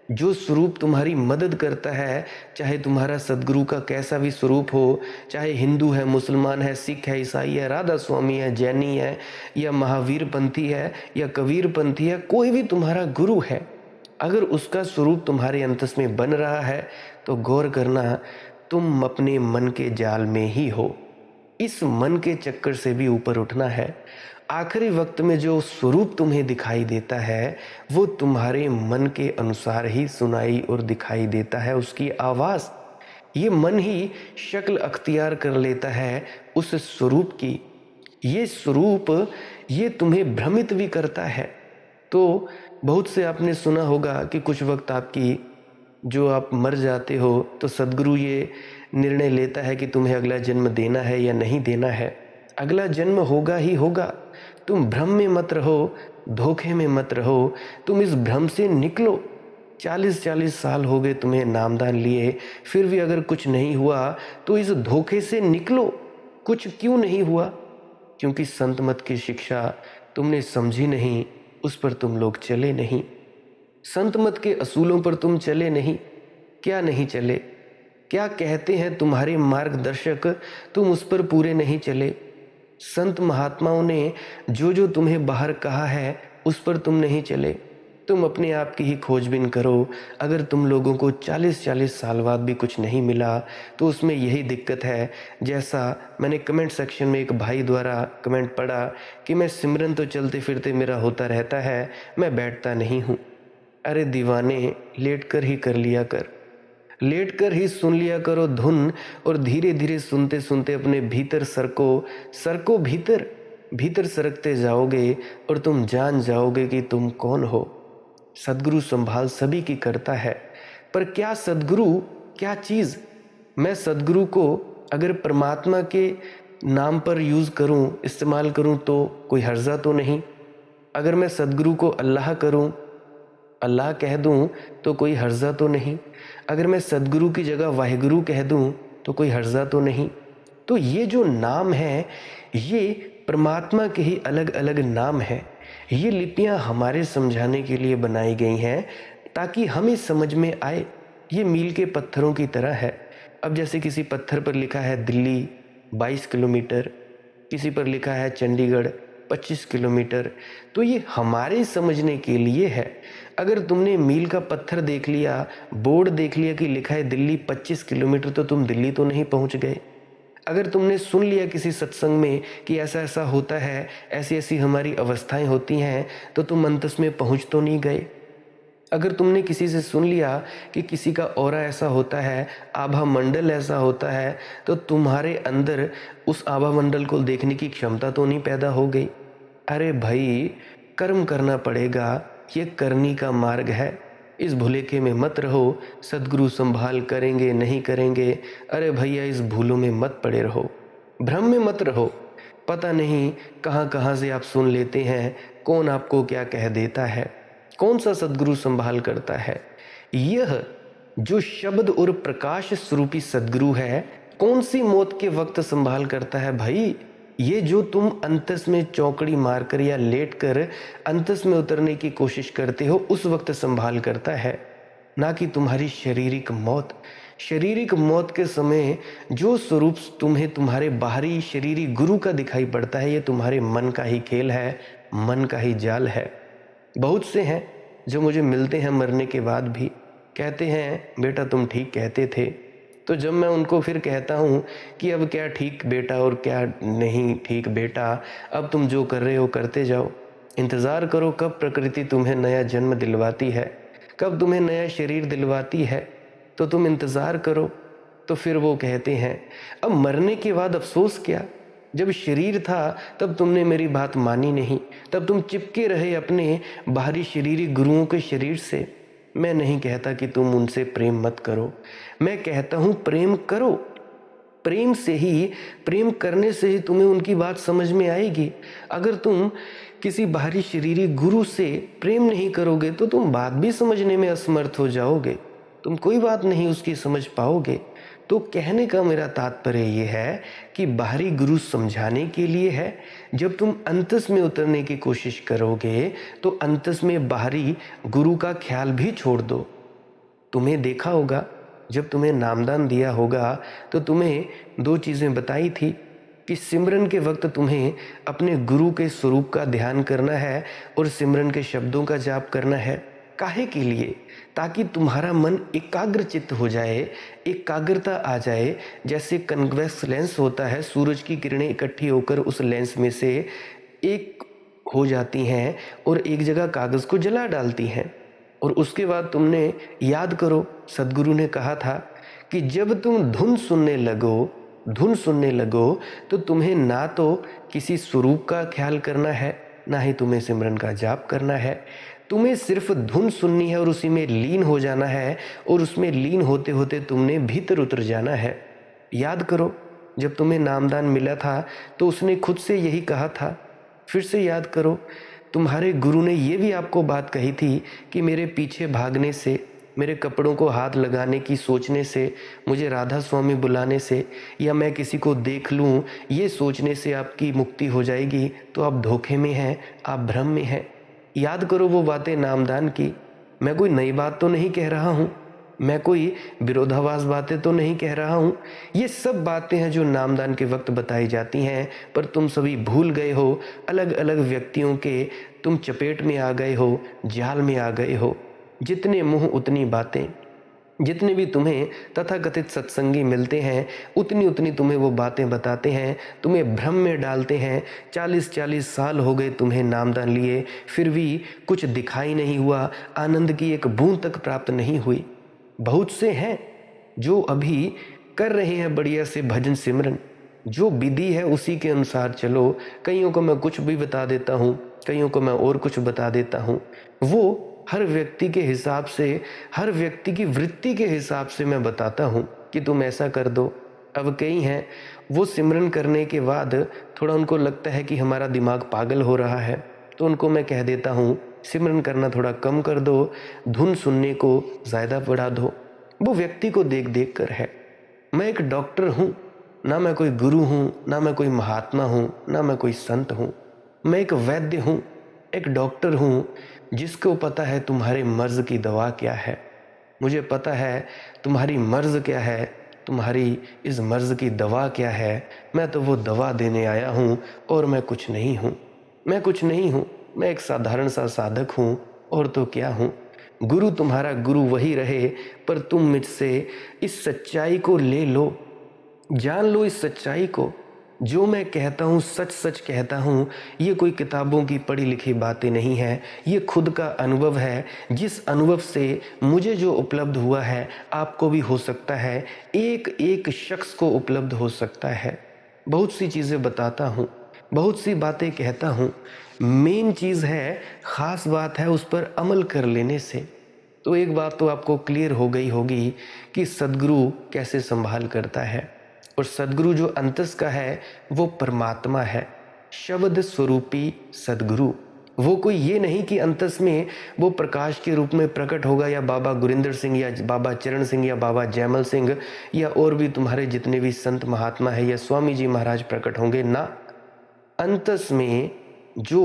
जो स्वरूप तुम्हारी मदद करता है, चाहे तुम्हारा सदगुरु का कैसा भी स्वरूप हो, चाहे हिंदू है, मुसलमान है, सिख है, ईसाई है, राधा स्वामी है, जैनी है, या महावीर पंथी है, या कबीर पंथी है, कोई भी तुम्हारा गुरु है, अगर उसका स्वरूप तुम्हारे अंतस में बन रहा है तो गौर करना, तुम अपने मन के जाल में ही हो। इस मन के चक्कर से भी ऊपर उठना है। आखिरी वक्त में जो स्वरूप तुम्हें दिखाई देता है वो तुम्हारे मन के अनुसार ही सुनाई और दिखाई देता है। उसकी आवाज़, ये मन ही शक्ल अख्तियार कर लेता है उस स्वरूप की। ये स्वरूप ये तुम्हें भ्रमित भी करता है। तो बहुत से आपने सुना होगा कि कुछ वक्त आपकी जो आप मर जाते हो तो सदगुरु ये निर्णय लेता है कि तुम्हें अगला जन्म देना है या नहीं देना है। अगला जन्म होगा ही होगा। तुम भ्रम में मत रहो, धोखे में मत रहो, तुम इस भ्रम से निकलो। 40-40 साल हो गए तुम्हें नामदान लिए, फिर भी अगर कुछ नहीं हुआ तो इस धोखे से निकलो। कुछ क्यों नहीं हुआ? क्योंकि संत मत की शिक्षा तुमने समझी नहीं, उस पर तुम लोग चले नहीं। संत मत के असूलों पर तुम चले नहीं। क्या नहीं चले? क्या कहते हैं तुम्हारे मार्गदर्शक, तुम उस पर पूरे नहीं चले। संत महात्माओं ने जो जो तुम्हें बाहर कहा है उस पर तुम नहीं चले। तुम अपने आप की ही खोजबीन करो। अगर तुम लोगों को 40-40 साल बाद भी कुछ नहीं मिला तो उसमें यही दिक्कत है। जैसा मैंने कमेंट सेक्शन में एक भाई द्वारा कमेंट पढ़ा कि मैं सिमरन तो चलते फिरते मेरा होता रहता है, मैं बैठता नहीं हूँ। अरे दीवाने, लेट कर ही कर लिया कर, लेट कर ही सुन लिया करो धुन, और धीरे धीरे सुनते सुनते अपने भीतर सरको भीतर भीतर सरकते जाओगे और तुम जान जाओगे कि तुम कौन हो। सदगुरु संभाल सभी की करता है, पर क्या सदगुरु, क्या चीज़? मैं सदगुरु को अगर परमात्मा के नाम पर यूज़ करूं, इस्तेमाल करूं तो कोई हर्जा तो नहीं। अगर मैं सदगुरु को अल्लाह करूं, अल्लाह कह दूं तो कोई हर्जा तो नहीं। अगर मैं सदगुरु की जगह वाहिगुरु कह दूं तो कोई हर्जा तो नहीं। तो ये जो नाम है ये परमात्मा के ही अलग अलग नाम हैं। ये लिपियां हमारे समझाने के लिए बनाई गई हैं ताकि हमें समझ में आए। ये मील के पत्थरों की तरह है। अब जैसे किसी पत्थर पर लिखा है दिल्ली 22 किलोमीटर, किसी पर लिखा है चंडीगढ़ 25 किलोमीटर, तो ये हमारे समझने के लिए है। अगर तुमने मील का पत्थर देख लिया, बोर्ड देख लिया कि लिखा है दिल्ली 25 किलोमीटर, तो तुम दिल्ली तो नहीं पहुंच गए। अगर तुमने सुन लिया किसी सत्संग में कि ऐसा ऐसा होता है, ऐसी ऐसी हमारी अवस्थाएं होती हैं, तो तुम अंतस में पहुंच तो नहीं गए। अगर तुमने किसी से सुन लिया कि किसी का ऑरा ऐसा होता है, आभा मंडल ऐसा होता है, तो तुम्हारे अंदर उस आभा मंडल को देखने की क्षमता तो नहीं पैदा हो गई। अरे भाई, कर्म करना पड़ेगा, ये करनी का मार्ग है। इस भुलेखे में मत रहो, सदगुरु संभाल करेंगे नहीं करेंगे। अरे भैया, इस भूलों में मत पड़े रहो, भ्रम में मत रहो। पता नहीं कहाँ कहाँ से आप सुन लेते हैं, कौन आपको क्या कह देता है, कौन सा सदगुरु संभाल करता है। यह जो शब्द और प्रकाश स्वरूपी सदगुरु है, कौन सी मौत के वक्त संभाल करता है भाई? ये जो तुम अंतस में चौकड़ी मारकर या लेटकर अंतस में उतरने की कोशिश करते हो, उस वक्त संभाल करता है, ना कि तुम्हारी शारीरिक मौत। शारीरिक मौत के समय जो स्वरूप तुम्हें तुम्हारे बाहरी शरीरी गुरु का दिखाई पड़ता है, ये तुम्हारे मन का ही खेल है, मन का ही जाल है। बहुत से हैं जो मुझे मिलते हैं मरने के बाद भी, कहते हैं बेटा तुम ठीक कहते थे। तो जब मैं उनको फिर कहता हूँ कि अब क्या ठीक बेटा और क्या नहीं ठीक बेटा, अब तुम जो कर रहे हो करते जाओ, इंतज़ार करो कब प्रकृति तुम्हें नया जन्म दिलवाती है, कब तुम्हें नया शरीर दिलवाती है, तो तुम इंतज़ार करो। तो फिर वो कहते हैं अब मरने के बाद अफसोस क्या, जब शरीर था तब तुमने मेरी बात मानी नहीं, तब तुम चिपके रहे अपने बाहरी शरीरी गुरुओं के शरीर से। मैं नहीं कहता कि तुम उनसे प्रेम मत करो, मैं कहता हूँ प्रेम करो। प्रेम से ही, प्रेम करने से ही तुम्हें उनकी बात समझ में आएगी। अगर तुम किसी बाहरी शरीरी गुरु से प्रेम नहीं करोगे तो तुम बात भी समझने में असमर्थ हो जाओगे, तुम कोई बात नहीं उसकी समझ पाओगे। तो कहने का मेरा तात्पर्य ये है कि बाहरी गुरु समझाने के लिए है। जब तुम अंतस में उतरने की कोशिश करोगे तो अंतस में बाहरी गुरु का ख्याल भी छोड़ दो। तुम्हें देखा होगा, जब तुम्हें नामदान दिया होगा तो तुम्हें दो चीज़ें बताई थी कि सिमरन के वक्त तुम्हें अपने गुरु के स्वरूप का ध्यान करना है और सिमरन के शब्दों का जाप करना है। काहे के लिए? ताकि तुम्हारा मन एकाग्र चित्त हो जाए, एकाग्रता आ जाए। जैसे कन्वेक्स लेंस होता है, सूरज की किरणें इकट्ठी होकर उस लेंस में से एक हो जाती हैं और एक जगह कागज़ को जला डालती हैं। और उसके बाद तुमने याद करो, सदगुरु ने कहा था कि जब तुम धुन सुनने लगो तो तुम्हें ना तो किसी स्वरूप का ख्याल करना है, ना ही तुम्हें सिमरन का जाप करना है। तुम्हें सिर्फ धुन सुननी है और उसी में लीन हो जाना है, और उसमें लीन होते होते तुमने भीतर उतर जाना है। याद करो, जब तुम्हें नामदान मिला था तो उसने खुद से यही कहा था। फिर से याद करो, तुम्हारे गुरु ने ये भी आपको बात कही थी कि मेरे पीछे भागने से, मेरे कपड़ों को हाथ लगाने की सोचने से, मुझे राधा स्वामी बुलाने से, या मैं किसी को देख लूँ ये सोचने से आपकी मुक्ति हो जाएगी, तो आप धोखे में हैं, आप भ्रम में हैं। याद करो वो बातें नामदान की। मैं कोई नई बात तो नहीं कह रहा हूँ, मैं कोई विरोधाभास बातें तो नहीं कह रहा हूँ। ये सब बातें हैं जो नामदान के वक्त बताई जाती हैं, पर तुम सभी भूल गए हो। अलग अलग व्यक्तियों के तुम चपेट में आ गए हो, जाल में आ गए हो। जितने मुंह उतनी बातें, जितने भी तुम्हें तथाकथित सत्संगी मिलते हैं उतनी उतनी तुम्हें वो बातें बताते हैं, तुम्हें भ्रम में डालते हैं। 40-40 साल हो गए तुम्हें नामदान लिए, फिर भी कुछ दिखाई नहीं हुआ, आनंद की एक बूंद तक प्राप्त नहीं हुई। बहुत से हैं जो अभी कर रहे हैं बढ़िया से भजन सिमरन, जो विधि है उसी के अनुसार चलो। कईयों को मैं कुछ भी बता देता हूँ, कईयों को मैं और कुछ बता देता हूँ। वो हर व्यक्ति के हिसाब से, हर व्यक्ति की वृत्ति के हिसाब से मैं बताता हूँ कि तुम ऐसा कर दो। अब कई हैं वो सिमरन करने के बाद थोड़ा उनको लगता है कि हमारा दिमाग पागल हो रहा है, तो उनको मैं कह देता हूँ सिमरन करना थोड़ा कम कर दो, धुन सुनने को ज़्यादा बढ़ा दो। वो व्यक्ति को देख देख कर है। मैं एक डॉक्टर हूँ, ना मैं कोई गुरु हूँ, ना मैं कोई महात्मा हूँ, ना मैं कोई संत हूँ। मैं एक वैद्य हूँ, एक डॉक्टर हूँ जिसको पता है तुम्हारे मर्ज़ की दवा क्या है। मुझे पता है तुम्हारी मर्ज़ क्या है, तुम्हारी इस मर्ज़ की दवा क्या है। मैं तो वो दवा देने आया हूँ और मैं कुछ नहीं हूँ। मैं कुछ नहीं हूँ, मैं एक साधारण सा साधक हूँ, और तो क्या हूँ। गुरु तुम्हारा गुरु वही रहे, पर तुम मुझसे इस सच्चाई को ले लो, जान लो इस सच्चाई को। जो मैं कहता हूँ सच सच कहता हूँ। ये कोई किताबों की पढ़ी लिखी बातें नहीं है, ये खुद का अनुभव है। जिस अनुभव से मुझे जो उपलब्ध हुआ है आपको भी हो सकता है, एक एक शख्स को उपलब्ध हो सकता है। बहुत सी चीज़ें बताता हूँ, बहुत सी बातें कहता हूँ। मेन चीज़ है, ख़ास बात है उस पर अमल कर लेने से। तो एक बात तो आपको क्लियर हो गई होगी कि सद्गुरु कैसे संभाल करता है। और सद्गुरु जो अंतस का है वो परमात्मा है, शब्द स्वरूपी सद्गुरु। वो कोई ये नहीं कि अंतस में वो प्रकाश के रूप में प्रकट होगा, या बाबा गुरिंदर सिंह, या बाबा चरण सिंह, या बाबा जयमल सिंह, या और भी तुम्हारे जितने भी संत महात्मा है, या स्वामी जी महाराज प्रकट होंगे ना। अंतस में जो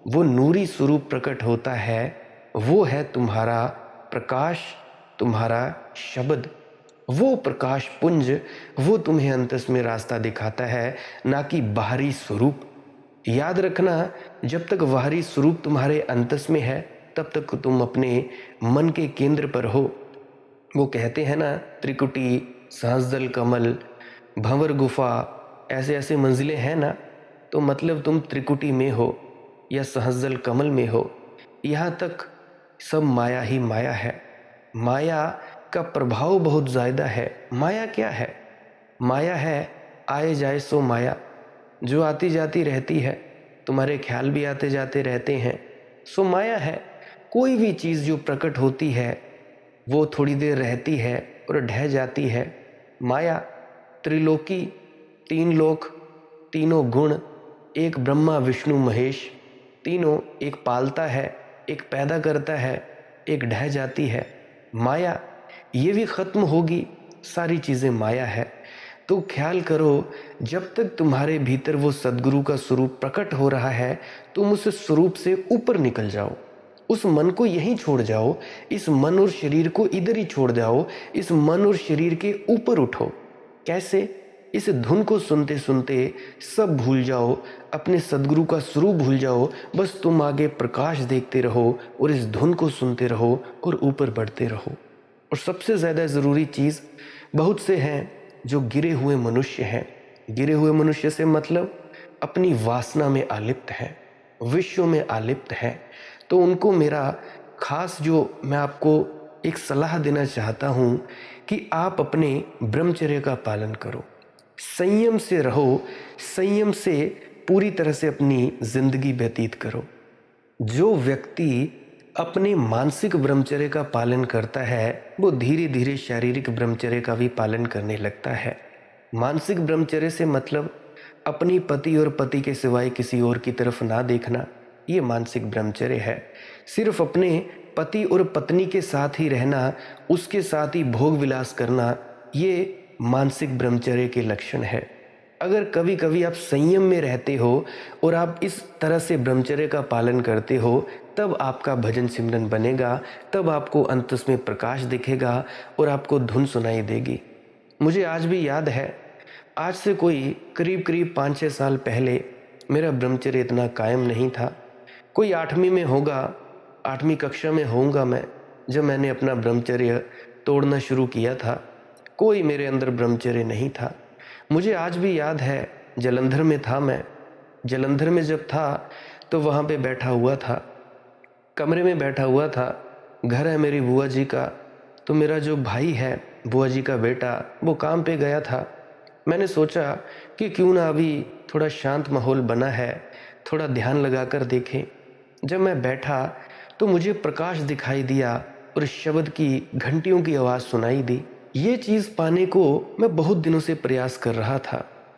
वो नूरी स्वरूप प्रकट होता है वो है तुम्हारा प्रकाश, तुम्हारा शब्द। वो प्रकाश पुंज, वो तुम्हें अंतस में रास्ता दिखाता है, ना कि बाहरी स्वरूप। याद रखना, जब तक बाहरी स्वरूप तुम्हारे अंतस में है तब तक तुम अपने मन के केंद्र पर हो। वो कहते हैं ना, त्रिकुटी, सहस्रदल कमल, भंवर गुफा, ऐसे ऐसे मंजिलें हैं ना, तो मतलब तुम त्रिकुटी में हो या सहस्रदल कमल में हो। यहाँ तक सब माया ही माया है। माया का प्रभाव बहुत ज़्यादा है। माया क्या है? माया है आए जाए सो माया, जो आती जाती रहती है। तुम्हारे ख्याल भी आते जाते रहते हैं, सो माया है। कोई भी चीज़ जो प्रकट होती है वो थोड़ी देर रहती है और ढह जाती है। माया, त्रिलोकी, तीन लोक, तीनों गुण, एक ब्रह्मा विष्णु महेश, तीनों, एक पालता है, एक पैदा करता है, एक ढह जाती है। माया ये भी ख़त्म होगी, सारी चीज़ें माया है। तो ख्याल करो, जब तक तुम्हारे भीतर वो सद्गुरु का स्वरूप प्रकट हो रहा है तुम उस स्वरूप से ऊपर निकल जाओ। उस मन को यहीं छोड़ जाओ, इस मन और शरीर को इधर ही छोड़ जाओ, इस मन और शरीर के ऊपर उठो। कैसे? इस धुन को सुनते सुनते सब भूल जाओ, अपने सदगुरु का स्वरूप भूल जाओ, बस तुम आगे प्रकाश देखते रहो और इस धुन को सुनते रहो और ऊपर बढ़ते रहो। और सबसे ज़्यादा ज़रूरी चीज़, बहुत से हैं जो गिरे हुए मनुष्य हैं। गिरे हुए मनुष्य से मतलब अपनी वासना में आलिप्त है, विश्व में आलिप्त है। तो उनको मेरा खास जो मैं आपको एक सलाह देना चाहता हूँ कि आप अपने ब्रह्मचर्य का पालन करो, संयम से रहो, संयम से पूरी तरह से अपनी जिंदगी व्यतीत करो। जो व्यक्ति अपने मानसिक ब्रह्मचर्य का पालन करता है वो धीरे धीरे शारीरिक ब्रह्मचर्य का भी पालन करने लगता है। मानसिक ब्रह्मचर्य से मतलब अपनी पति और पति के सिवाय किसी और की तरफ ना देखना, ये मानसिक ब्रह्मचर्य है। सिर्फ अपने पति और पत्नी के साथ ही रहना, उसके साथ ही भोग विलास करना, ये मानसिक ब्रह्मचर्य के लक्षण है। अगर कभी कभी आप संयम में रहते हो और आप इस तरह से ब्रह्मचर्य का पालन करते हो, तब आपका भजन सिमरन बनेगा, तब आपको अंतस में प्रकाश दिखेगा और आपको धुन सुनाई देगी। मुझे आज भी याद है, आज से कोई करीब करीब 5-6 साल पहले मेरा ब्रह्मचर्य इतना कायम नहीं था। कोई 8वीं में होगा, 8वीं कक्षा में होऊंगा मैं, जब मैंने अपना ब्रह्मचर्य तोड़ना शुरू किया था। कोई मेरे अंदर ब्रह्मचर्य नहीं था। मुझे आज भी याद है, जलंधर में था मैं। जलंधर में जब था तो वहाँ पे बैठा हुआ था, कमरे में बैठा हुआ था। घर है मेरी बुआ जी का, तो मेरा जो भाई है, बुआ जी का बेटा, वो काम पे गया था। मैंने सोचा कि क्यों ना अभी थोड़ा शांत माहौल बना है, थोड़ा ध्यान लगाकर देखें। जब मैं बैठा तो मुझे प्रकाश दिखाई दिया और शब्द की घंटियों की आवाज़ सुनाई दी। ये चीज़ पाने को मैं बहुत दिनों से प्रयास कर रहा था,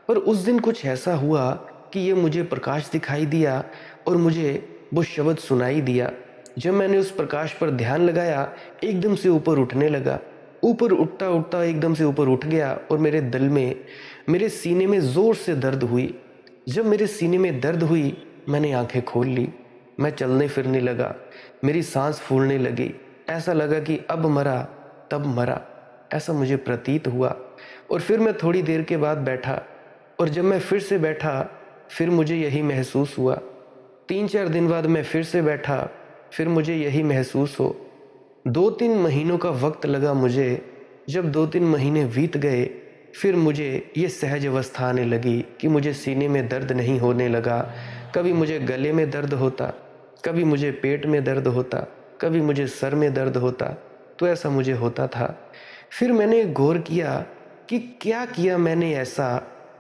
पर उस दिन कुछ ऐसा हुआ कि ये मुझे प्रकाश दिखाई दिया और मुझे वो शब्द सुनाई दिया। जब मैंने उस प्रकाश पर ध्यान लगाया, एकदम से ऊपर उठने लगा। ऊपर उठता उठता एकदम से ऊपर उठ गया और मेरे दिल में, मेरे सीने में ज़ोर से दर्द हुई। जब मेरे सीने में दर्द हुई, मैंने आंखें खोल ली। मैं चलने फिरने लगा, मेरी सांस फूलने लगी। ऐसा लगा कि अब मरा तब मरा, ऐसा मुझे प्रतीत हुआ। और फिर मैं थोड़ी देर के बाद बैठा, और जब मैं फिर से बैठा, फिर मुझे यही महसूस हुआ। 3-4 दिन बाद मैं फिर से बैठा, फिर मुझे यही महसूस हो। 2-3 महीनों का वक्त लगा मुझे। जब 2-3 महीने बीत गए, फिर मुझे ये सहज अवस्था आने लगी कि मुझे सीने में दर्द नहीं होने लगा। कभी मुझे गले में दर्द होता, कभी मुझे पेट में दर्द होता, कभी मुझे सर में दर्द होता। तो ऐसा मुझे होता था। फिर मैंने गौर किया कि क्या किया मैंने ऐसा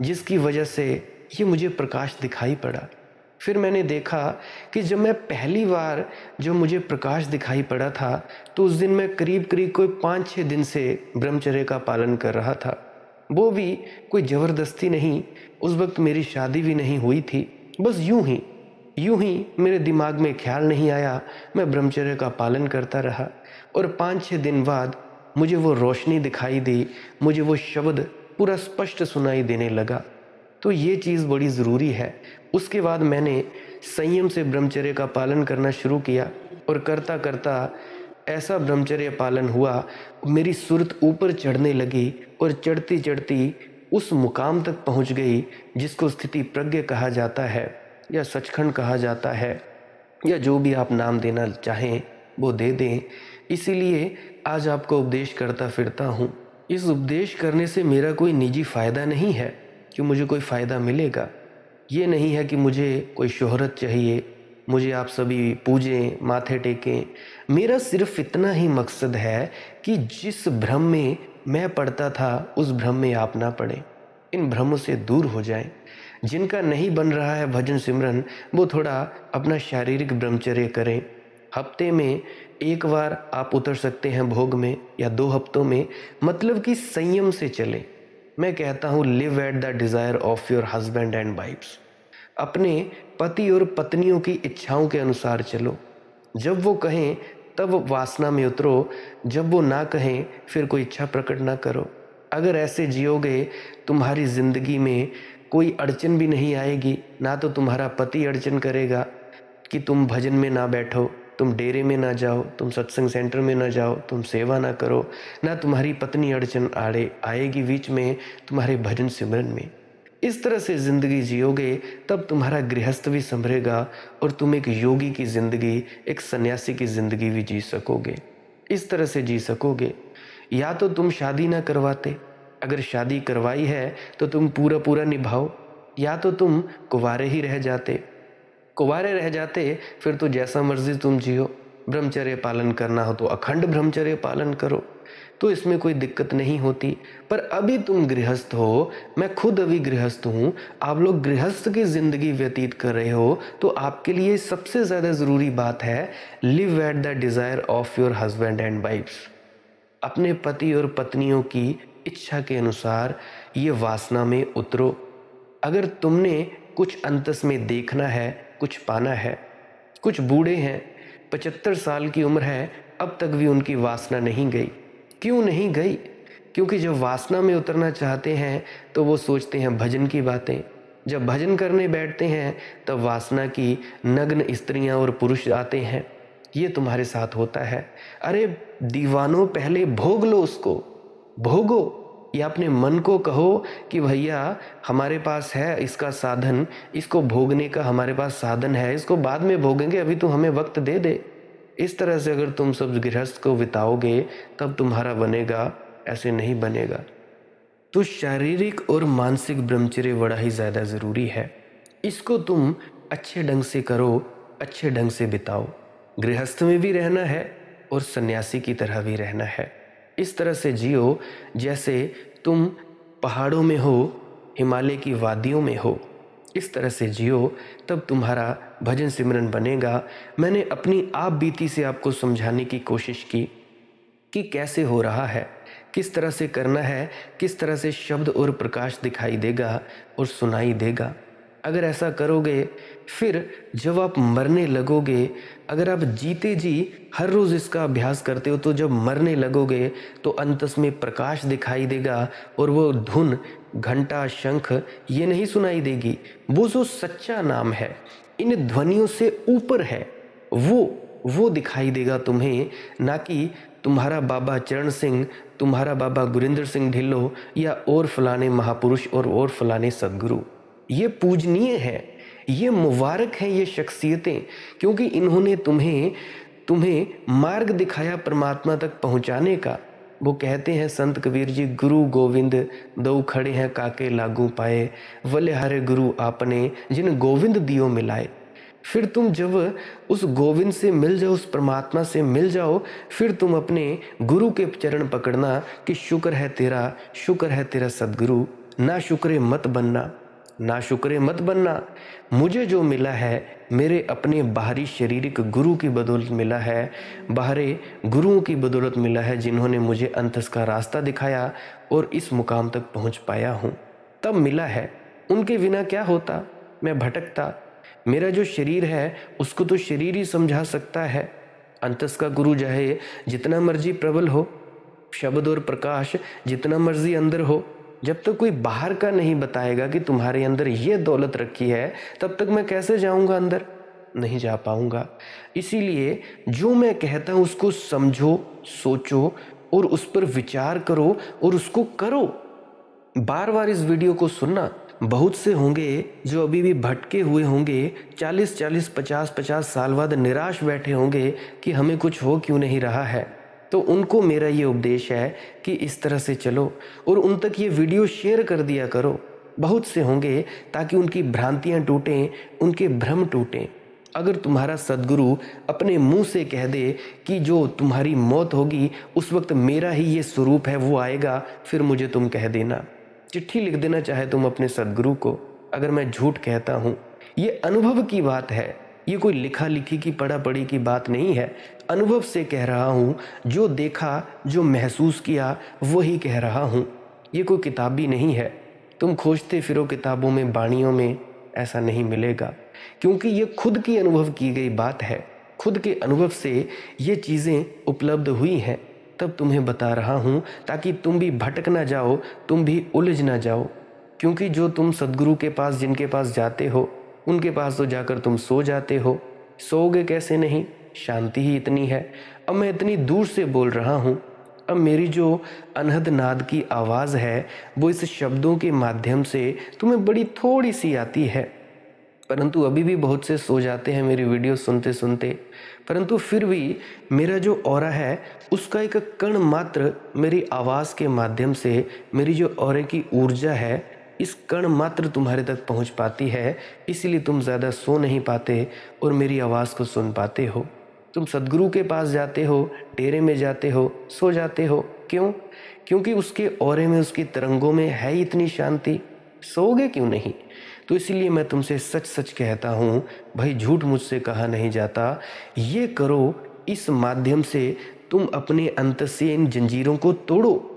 जिसकी वजह से ये मुझे प्रकाश दिखाई पड़ा। फिर मैंने देखा कि जब मैं पहली बार जो मुझे प्रकाश दिखाई पड़ा था, तो उस दिन मैं करीब करीब कोई 5-6 दिन से ब्रह्मचर्य का पालन कर रहा था। वो भी कोई ज़बरदस्ती नहीं, उस वक्त मेरी शादी भी नहीं हुई थी। बस यूं ही मेरे दिमाग में ख्याल नहीं आया, मैं ब्रह्मचर्य का पालन करता रहा। और 5-6 दिन बाद मुझे वो रोशनी दिखाई दी, मुझे वो शब्द पूरा स्पष्ट सुनाई देने लगा। तो ये चीज़ बड़ी ज़रूरी है। उसके बाद मैंने संयम से ब्रह्मचर्य का पालन करना शुरू किया, और करता करता ऐसा ब्रह्मचर्य पालन हुआ, मेरी सुरत ऊपर चढ़ने लगी और चढ़ती चढ़ती उस मुकाम तक पहुंच गई जिसको स्थिति प्रज्ञ कहा जाता है, या सचखंड कहा जाता है, या जो भी आप नाम देना चाहें वो दे दें। इसीलिए आज आपको उपदेश करता फिरता हूँ। इस उपदेश करने से मेरा कोई निजी फ़ायदा नहीं है कि मुझे कोई फ़ायदा मिलेगा। ये नहीं है कि मुझे कोई शोहरत चाहिए, मुझे आप सभी पूजें, माथे टेकें। मेरा सिर्फ इतना ही मकसद है कि जिस भ्रम में मैं पड़ता था, उस भ्रम में आप ना पड़े, इन भ्रमों से दूर हो जाएं। जिनका नहीं बन रहा है भजन सिमरन, वो थोड़ा अपना शारीरिक ब्रह्मचर्य करें। हफ्ते में एक बार आप उतर सकते हैं भोग में, या 2 हफ्तों में, मतलब कि संयम से चलें। मैं कहता हूँ live at the desire of your husband and wifes. अपने पति और पत्नियों की इच्छाओं के अनुसार चलो। जब वो कहें तब वासना में उतरो, जब वो ना कहें फिर कोई इच्छा प्रकट ना करो। अगर ऐसे जियोगे, तुम्हारी ज़िंदगी में कोई अड़चन भी नहीं आएगी। ना तो तुम्हारा पति अड़चन करेगा कि तुम भजन में ना बैठो, तुम डेरे में ना जाओ, तुम सत्संग सेंटर में ना जाओ, तुम सेवा ना करो, ना तुम्हारी पत्नी अड़चन आएगी बीच में तुम्हारे भजन सिमरन में। इस तरह से ज़िंदगी जियोगे तब तुम्हारा गृहस्थ भी संभरेगा और तुम एक योगी की ज़िंदगी, एक सन्यासी की ज़िंदगी भी जी सकोगे। इस तरह से जी सकोगे। या तो तुम शादी ना करवाते, अगर शादी करवाई है तो तुम पूरा पूरा निभाओ, या तो तुम कुंवारे ही रह जाते। कुंवारे रह जाते फिर तो जैसा मर्जी तुम जियो, ब्रह्मचर्य पालन करना हो तो अखंड ब्रह्मचर्य पालन करो, तो इसमें कोई दिक्कत नहीं होती। पर अभी तुम गृहस्थ हो, मैं खुद अभी गृहस्थ हूँ, आप लोग गृहस्थ की ज़िंदगी व्यतीत कर रहे हो, तो आपके लिए सबसे ज़्यादा ज़रूरी बात है live at the desire of your husband and wifes. अपने पति और पत्नियों की इच्छा के अनुसार ये वासना में उतरो। अगर तुमने कुछ अंतस में देखना है, कुछ पाना है। कुछ बूढ़े हैं, 75 साल की उम्र है, अब तक भी उनकी वासना नहीं गई। क्यों नहीं गई? क्योंकि जब वासना में उतरना चाहते हैं तो वो सोचते हैं भजन की बातें। जब भजन करने बैठते हैं तब वासना की नग्न स्त्रियां और पुरुष आते हैं। ये तुम्हारे साथ होता है। अरे दीवानों, पहले भोग लो उसको, भोगो। या अपने मन को कहो कि भैया हमारे पास है इसका साधन, इसको भोगने का हमारे पास साधन है, इसको बाद में भोगेंगे, अभी तो हमें वक्त दे दे। इस तरह से अगर तुम सब गृहस्थ को बिताओगे तब तुम्हारा बनेगा, ऐसे नहीं बनेगा। तो शारीरिक और मानसिक ब्रह्मचर्य बड़ा ही ज़्यादा ज़रूरी है। इसको तुम अच्छे ढंग से करो, अच्छे ढंग से बिताओ। गृहस्थ में भी रहना है और सन्यासी की तरह भी रहना है। इस तरह से जियो जैसे तुम पहाड़ों में हो, हिमालय की वादियों में हो। इस तरह से जियो तब तुम्हारा भजन सिमरन बनेगा। मैंने अपनी आप बीती से आपको समझाने की कोशिश की कि कैसे हो रहा है, किस तरह से करना है, किस तरह से शब्द और प्रकाश दिखाई देगा और सुनाई देगा। अगर ऐसा करोगे फिर जब आप मरने लगोगे, अगर आप जीते जी हर रोज़ इसका अभ्यास करते हो तो जब मरने लगोगे तो अंतस में प्रकाश दिखाई देगा और वो धुन, घंटा, शंख ये नहीं सुनाई देगी। वो जो सच्चा नाम है, इन ध्वनियों से ऊपर है, वो दिखाई देगा तुम्हें, ना कि तुम्हारा बाबा चरण सिंह, तुम्हारा बाबा गुरिंदर सिंह ढिल्लो या और फलाने महापुरुष और फलाने सदगुरु। ये पूजनीय है, ये मुबारक हैं ये शख्सियतें, क्योंकि इन्होंने तुम्हें मार्ग दिखाया परमात्मा तक पहुंचाने का। वो कहते हैं संत कबीर जी, गुरु गोविंद दो खड़े हैं काके लागू पाए, वले हरे गुरु आपने जिन गोविंद दियो मिलाए। फिर तुम जब उस गोविंद से मिल जाओ, उस परमात्मा से मिल जाओ, फिर तुम अपने गुरु के चरण पकड़ना कि शुक्र है तेरा सदगुरु, ना शुक्रे मत बनना, ना शुक्रे मत बनना। मुझे जो मिला है मेरे अपने बाहरी शारीरिक गुरु की बदौलत मिला है, बाहरी गुरुओं की बदौलत मिला है, जिन्होंने मुझे अंतस का रास्ता दिखाया और इस मुकाम तक पहुंच पाया हूं, तब मिला है। उनके बिना क्या होता, मैं भटकता। मेरा जो शरीर है उसको तो शरीर ही समझा सकता है। अंतस का गुरु चाहे जितना मर्जी प्रबल हो, शब्द और प्रकाश जितना मर्जी अंदर हो, जब तक कोई बाहर का नहीं बताएगा कि तुम्हारे अंदर ये दौलत रखी है, तब तक मैं कैसे जाऊंगा अंदर? नहीं जा पाऊंगा। इसीलिए जो मैं कहता हूं उसको समझो, सोचो और उस पर विचार करो और उसको करो। बार बार इस वीडियो को सुनना। बहुत से होंगे जो अभी भी भटके हुए होंगे, 40-40, 50-50 साल बाद निराश बैठे होंगे कि हमें कुछ हो क्यों नहीं रहा है। तो उनको मेरा ये उपदेश है कि इस तरह से चलो और उन तक ये वीडियो शेयर कर दिया करो। बहुत से होंगे ताकि उनकी भ्रांतियां टूटें, उनके भ्रम टूटें। अगर तुम्हारा सदगुरु अपने मुंह से कह दे कि जो तुम्हारी मौत होगी उस वक्त मेरा ही ये स्वरूप है, वो आएगा, फिर मुझे तुम कह देना, चिट्ठी लिख देना चाहे तुम अपने सदगुरु को, अगर मैं झूठ कहता हूँ। ये अनुभव की बात है, ये कोई लिखा लिखी की पढ़ा पढ़ी की बात नहीं है। अनुभव से कह रहा हूँ, जो देखा, जो महसूस किया वही कह रहा हूँ। ये कोई किताबी नहीं है। तुम खोजते फिरो किताबों में, बाणियों में, ऐसा नहीं मिलेगा, क्योंकि ये खुद की अनुभव की गई बात है। खुद के अनुभव से ये चीज़ें उपलब्ध हुई हैं, तब तुम्हें बता रहा हूँ ताकि तुम भी भटक ना जाओ, तुम भी उलझ ना जाओ। क्योंकि जो तुम सदगुरु के पास, जिनके पास जाते हो, उनके पास तो जाकर तुम सो जाते हो। सोओगे कैसे नहीं? शांति ही इतनी है। अब मैं इतनी दूर से बोल रहा हूँ, अब मेरी जो अनहद नाद की आवाज़ है वो इस शब्दों के माध्यम से तुम्हें बड़ी थोड़ी सी आती है, परंतु अभी भी बहुत से सो जाते हैं मेरी वीडियो सुनते सुनते। परंतु फिर भी मेरा जो ऑरा है उसका एक कण मात्र मेरी आवाज़ के माध्यम से, मेरी जो ऑरे की ऊर्जा है इस कण मात्र तुम्हारे तक पहुंच पाती है। इसीलिए तुम ज़्यादा सो नहीं पाते और मेरी आवाज़ को सुन पाते हो। तुम सदगुरु के पास जाते हो, डेरे में जाते हो, सो जाते हो। क्यों? क्योंकि उसके ऑरे में, उसकी तरंगों में है ही इतनी शांति। सोओगे क्यों नहीं? तो इसलिए मैं तुमसे सच सच कहता हूँ भाई, झूठ मुझसे कहा नहीं जाता। ये करो, इस माध्यम से तुम अपने अंत से इन जंजीरों को तोड़ो।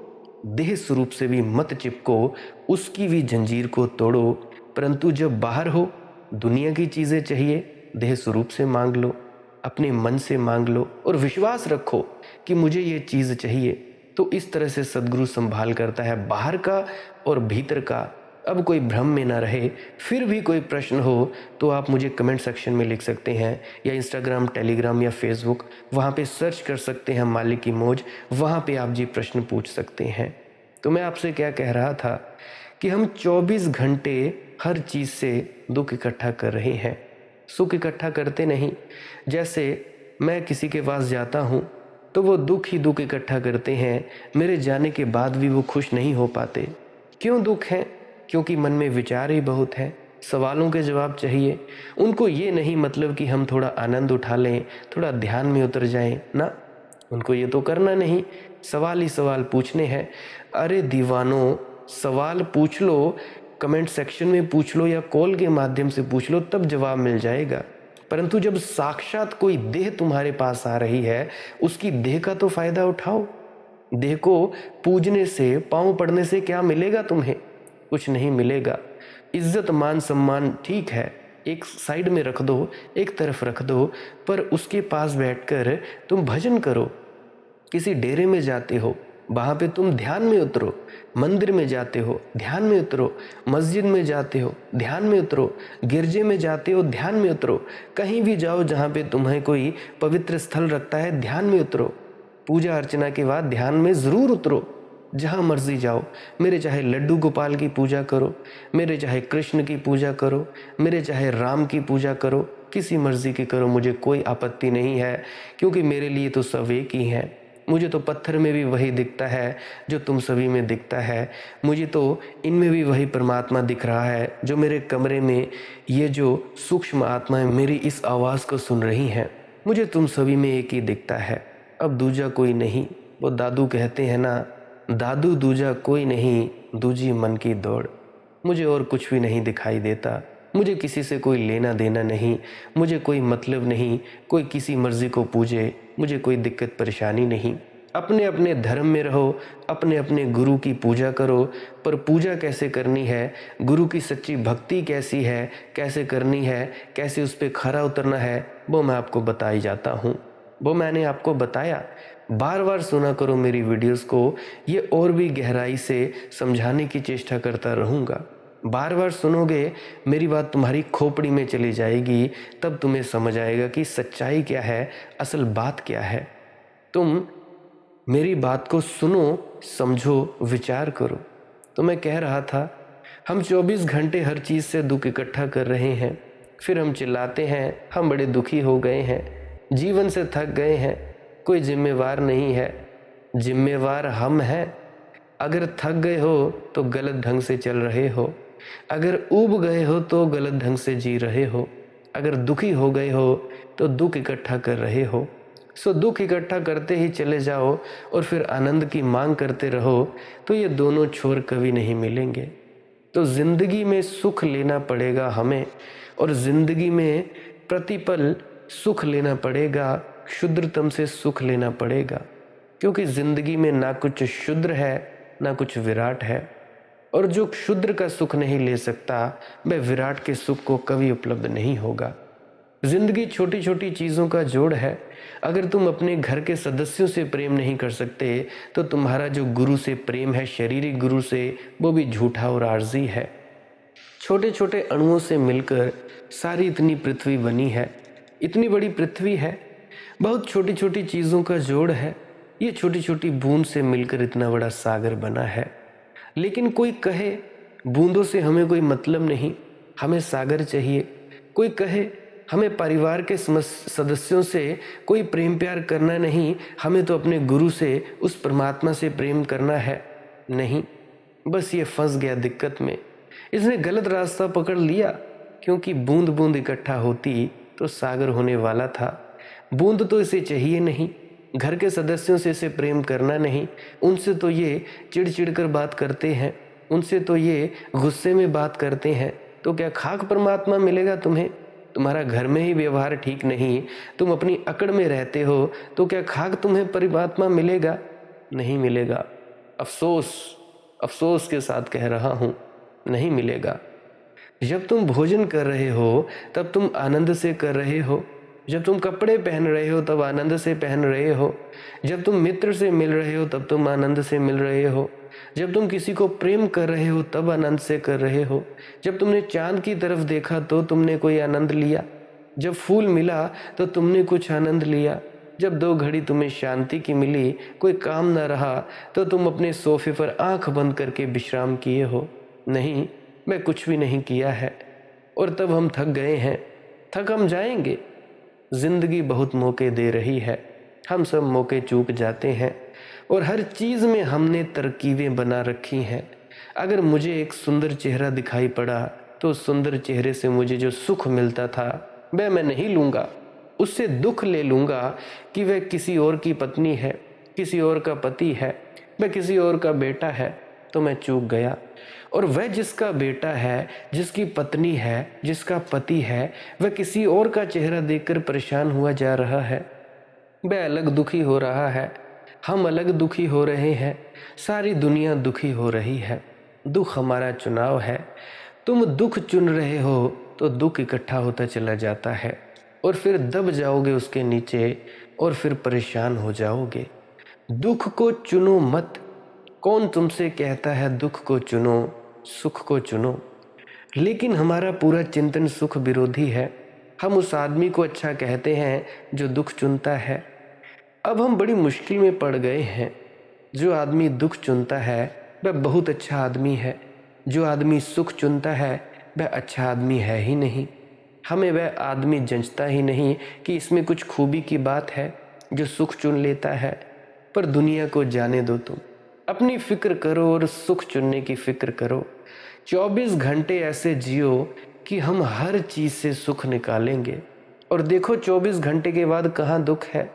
देह स्वरूप से भी मत चिपको, उसकी भी जंजीर को तोड़ो। परंतु जब बाहर हो, दुनिया की चीज़ें चाहिए, देह स्वरूप से मांग लो, अपने मन से मांग लो और विश्वास रखो कि मुझे ये चीज़ चाहिए। तो इस तरह से सदगुरु संभाल करता है बाहर का और भीतर का। अब कोई भ्रम में ना रहे। फिर भी कोई प्रश्न हो तो आप मुझे कमेंट सेक्शन में लिख सकते हैं, या इंस्टाग्राम, टेलीग्राम या फेसबुक, वहाँ पे सर्च कर सकते हैं मालिक की मौज, वहाँ पे आप जी प्रश्न पूछ सकते हैं। तो मैं आपसे क्या कह रहा था कि हम 24 घंटे हर चीज़ से दुख इकट्ठा कर रहे हैं, सुख इकट्ठा करते नहीं। जैसे मैं किसी के पास जाता हूँ तो वो दुख ही दुख इकट्ठा करते हैं, मेरे जाने के बाद भी वो खुश नहीं हो पाते। क्यों दुख है? क्योंकि मन में विचार ही बहुत है, सवालों के जवाब चाहिए। उनको ये नहीं मतलब कि हम थोड़ा आनंद उठा लें, थोड़ा ध्यान में उतर जाएं, ना, उनको ये तो करना नहीं। सवाल ही सवाल पूछने हैं। अरे दीवानों, सवाल पूछ लो, कमेंट सेक्शन में पूछ लो या कॉल के माध्यम से पूछ लो, तब जवाब मिल जाएगा। परंतु जब साक्षात कोई देह तुम्हारे पास आ रही है, उसकी देह का तो फायदा उठाओ। देह को पूजने से, पांव पड़ने से क्या मिलेगा तुम्हें? कुछ नहीं मिलेगा। इज्जत, मान, सम्मान ठीक है, एक साइड में रख दो, एक तरफ रख दो, पर उसके पास बैठकर तुम भजन करो। किसी डेरे में जाते हो, वहाँ पे तुम ध्यान में उतरो। मंदिर में जाते हो, ध्यान में उतरो। मस्जिद में जाते हो, ध्यान में उतरो। गिरजे में जाते हो, ध्यान में उतरो। कहीं भी जाओ जहाँ पे तुम्हें कोई पवित्र स्थल रखता है, ध्यान में उतरो। पूजा अर्चना के बाद ध्यान में ज़रूर उतरो। जहाँ मर्जी जाओ, मेरे चाहे लड्डू गोपाल की पूजा करो, मेरे चाहे कृष्ण की पूजा करो, मेरे चाहे राम की पूजा करो, किसी मर्जी की करो, मुझे कोई आपत्ति नहीं है, क्योंकि मेरे लिए तो सब एक ही है। मुझे तो पत्थर में भी वही दिखता है जो तुम सभी में दिखता है। मुझे तो इनमें भी वही परमात्मा दिख रहा है जो मेरे कमरे में ये जो सूक्ष्म आत्माएं मेरी इस आवाज़ को सुन रही हैं। मुझे तुम सभी में एक ही दिखता है, अब दूजा कोई नहीं। वो दादू कहते हैं ना, दादू दूजा कोई नहीं, दूजी मन की दौड़। मुझे और कुछ भी नहीं दिखाई देता। मुझे किसी से कोई लेना देना नहीं, मुझे कोई मतलब नहीं, कोई किसी मर्जी को पूजे, मुझे कोई दिक्कत परेशानी नहीं। अपने अपने धर्म में रहो, अपने अपने गुरु की पूजा करो। पर पूजा कैसे करनी है, गुरु की सच्ची भक्ति कैसी है, कैसे करनी है, कैसे उस पर खरा उतरना है, वो मैं आपको बता ही जाता हूँ। वो मैंने आपको बताया। बार बार सुना करो मेरी वीडियोस को, ये और भी गहराई से समझाने की चेष्टा करता रहूँगा। बार बार सुनोगे, मेरी बात तुम्हारी खोपड़ी में चली जाएगी, तब तुम्हें समझ आएगा कि सच्चाई क्या है, असल बात क्या है। तुम मेरी बात को सुनो, समझो, विचार करो। तो मैं कह रहा था, हम 24 घंटे हर चीज़ से दुख इकट्ठा कर रहे हैं, फिर हम चिल्लाते हैं हम बड़े दुखी हो गए हैं, जीवन से थक गए हैं। कोई जिम्मेवार नहीं है, जिम्मेवार हम हैं। अगर थक गए हो तो गलत ढंग से चल रहे हो, अगर ऊब गए हो तो गलत ढंग से जी रहे हो, अगर दुखी हो गए हो तो दुख इकट्ठा कर रहे हो। सो दुख इकट्ठा करते ही चले जाओ और फिर आनंद की मांग करते रहो, तो ये दोनों छोर कभी नहीं मिलेंगे। तो जिंदगी में सुख लेना पड़ेगा हमें, और जिंदगी में प्रतिपल सुख लेना पड़ेगा, क्षुद्रतम से सुख लेना पड़ेगा। क्योंकि जिंदगी में ना कुछ शुद्र है ना कुछ विराट है, और जो क्षुद्र का सुख नहीं ले सकता वह विराट के सुख को कभी उपलब्ध नहीं होगा। जिंदगी छोटी छोटी चीज़ों का जोड़ है। अगर तुम अपने घर के सदस्यों से प्रेम नहीं कर सकते तो तुम्हारा जो गुरु से प्रेम है, शारीरिक गुरु से, वो भी झूठा और आर्जी है। छोटे छोटे अणुओं से मिलकर सारी इतनी पृथ्वी बनी है, इतनी बड़ी पृथ्वी है। बहुत छोटी छोटी चीज़ों का जोड़ है। ये छोटी छोटी बूंद से मिलकर इतना बड़ा सागर बना है। लेकिन कोई कहे बूंदों से हमें कोई मतलब नहीं, हमें सागर चाहिए। कोई कहे हमें परिवार के सदस्यों से कोई प्रेम प्यार करना नहीं, हमें तो अपने गुरु से, उस परमात्मा से प्रेम करना है। नहीं, बस ये फंस गया दिक्कत में। इसने गलत रास्ता पकड़ लिया, क्योंकि बूंद बूंद इकट्ठा होती तो सागर होने वाला था। बूंद तो इसे चाहिए नहीं, घर के सदस्यों से इसे प्रेम करना नहीं, उनसे तो ये चिढ़ कर बात करते हैं, उनसे तो ये गुस्से में बात करते हैं। तो क्या खाक परमात्मा मिलेगा तुम्हें? तुम्हारा घर में ही व्यवहार ठीक नहीं, तुम अपनी अकड़ में रहते हो, तो क्या खाक तुम्हें परमात्मा मिलेगा? नहीं मिलेगा। अफसोस, अफसोस के साथ कह रहा हूँ, नहीं मिलेगा। जब तुम भोजन कर रहे हो तब तुम आनंद से कर रहे हो, जब तुम कपड़े पहन रहे हो तब आनंद से पहन रहे हो, जब तुम मित्र से मिल रहे हो तब तुम आनंद से मिल रहे हो, जब तुम किसी को प्रेम कर रहे हो तब आनंद से कर रहे हो, जब तुमने चांद की तरफ देखा तो तुमने कोई आनंद लिया, जब फूल मिला तो तुमने कुछ आनंद लिया, जब 2 घड़ी तुम्हें शांति की मिली, कोई काम न रहा, तो तुम अपने सोफे पर आंख बंद करके विश्राम किए हो। नहीं, मैं कुछ भी नहीं किया है। और तब हम थक गए हैं, थक हम जाएंगे। जिंदगी बहुत मौके दे रही है, हम सब मौके चूक जाते हैं, और हर चीज़ में हमने तरकीबें बना रखी हैं। अगर मुझे एक सुंदर चेहरा दिखाई पड़ा तो उस सुंदर चेहरे से मुझे जो सुख मिलता था वह मैं नहीं लूँगा, उससे दुख ले लूँगा कि वह किसी और की पत्नी है, किसी और का पति है, वह किसी और का बेटा है, तो मैं चूक गया। और वह जिसका बेटा है, जिसकी पत्नी है, जिसका पति है, वह किसी और का चेहरा देखकर परेशान हुआ जा रहा है, वह अलग दुखी हो रहा है, हम अलग दुखी हो रहे हैं, सारी दुनिया दुखी हो रही है। दुख हमारा चुनाव है। तुम दुख चुन रहे हो तो दुख इकट्ठा होता चला जाता है, और फिर दब जाओगे उसके नीचे, और फिर परेशान हो जाओगे। दुख को चुनो मत। कौन तुमसे कहता है दुख को चुनो, सुख को चुनो? लेकिन हमारा पूरा चिंतन सुख विरोधी है। हम उस आदमी को अच्छा कहते हैं जो दुख चुनता है। अब हम बड़ी मुश्किल में पड़ गए हैं। जो आदमी दुख चुनता है वह बहुत अच्छा आदमी है, जो आदमी सुख चुनता है वह अच्छा आदमी है ही नहीं। हमें वह आदमी जंचता ही नहीं कि इसमें कुछ खूबी की बात है जो सुख चुन लेता है। पर दुनिया को जाने दो, तुम अपनी फिक्र करो और सुख चुनने की फिक्र करो। 24 घंटे ऐसे जियो कि हम हर चीज़ से सुख निकालेंगे, और देखो 24 घंटे के बाद कहाँ दुख है।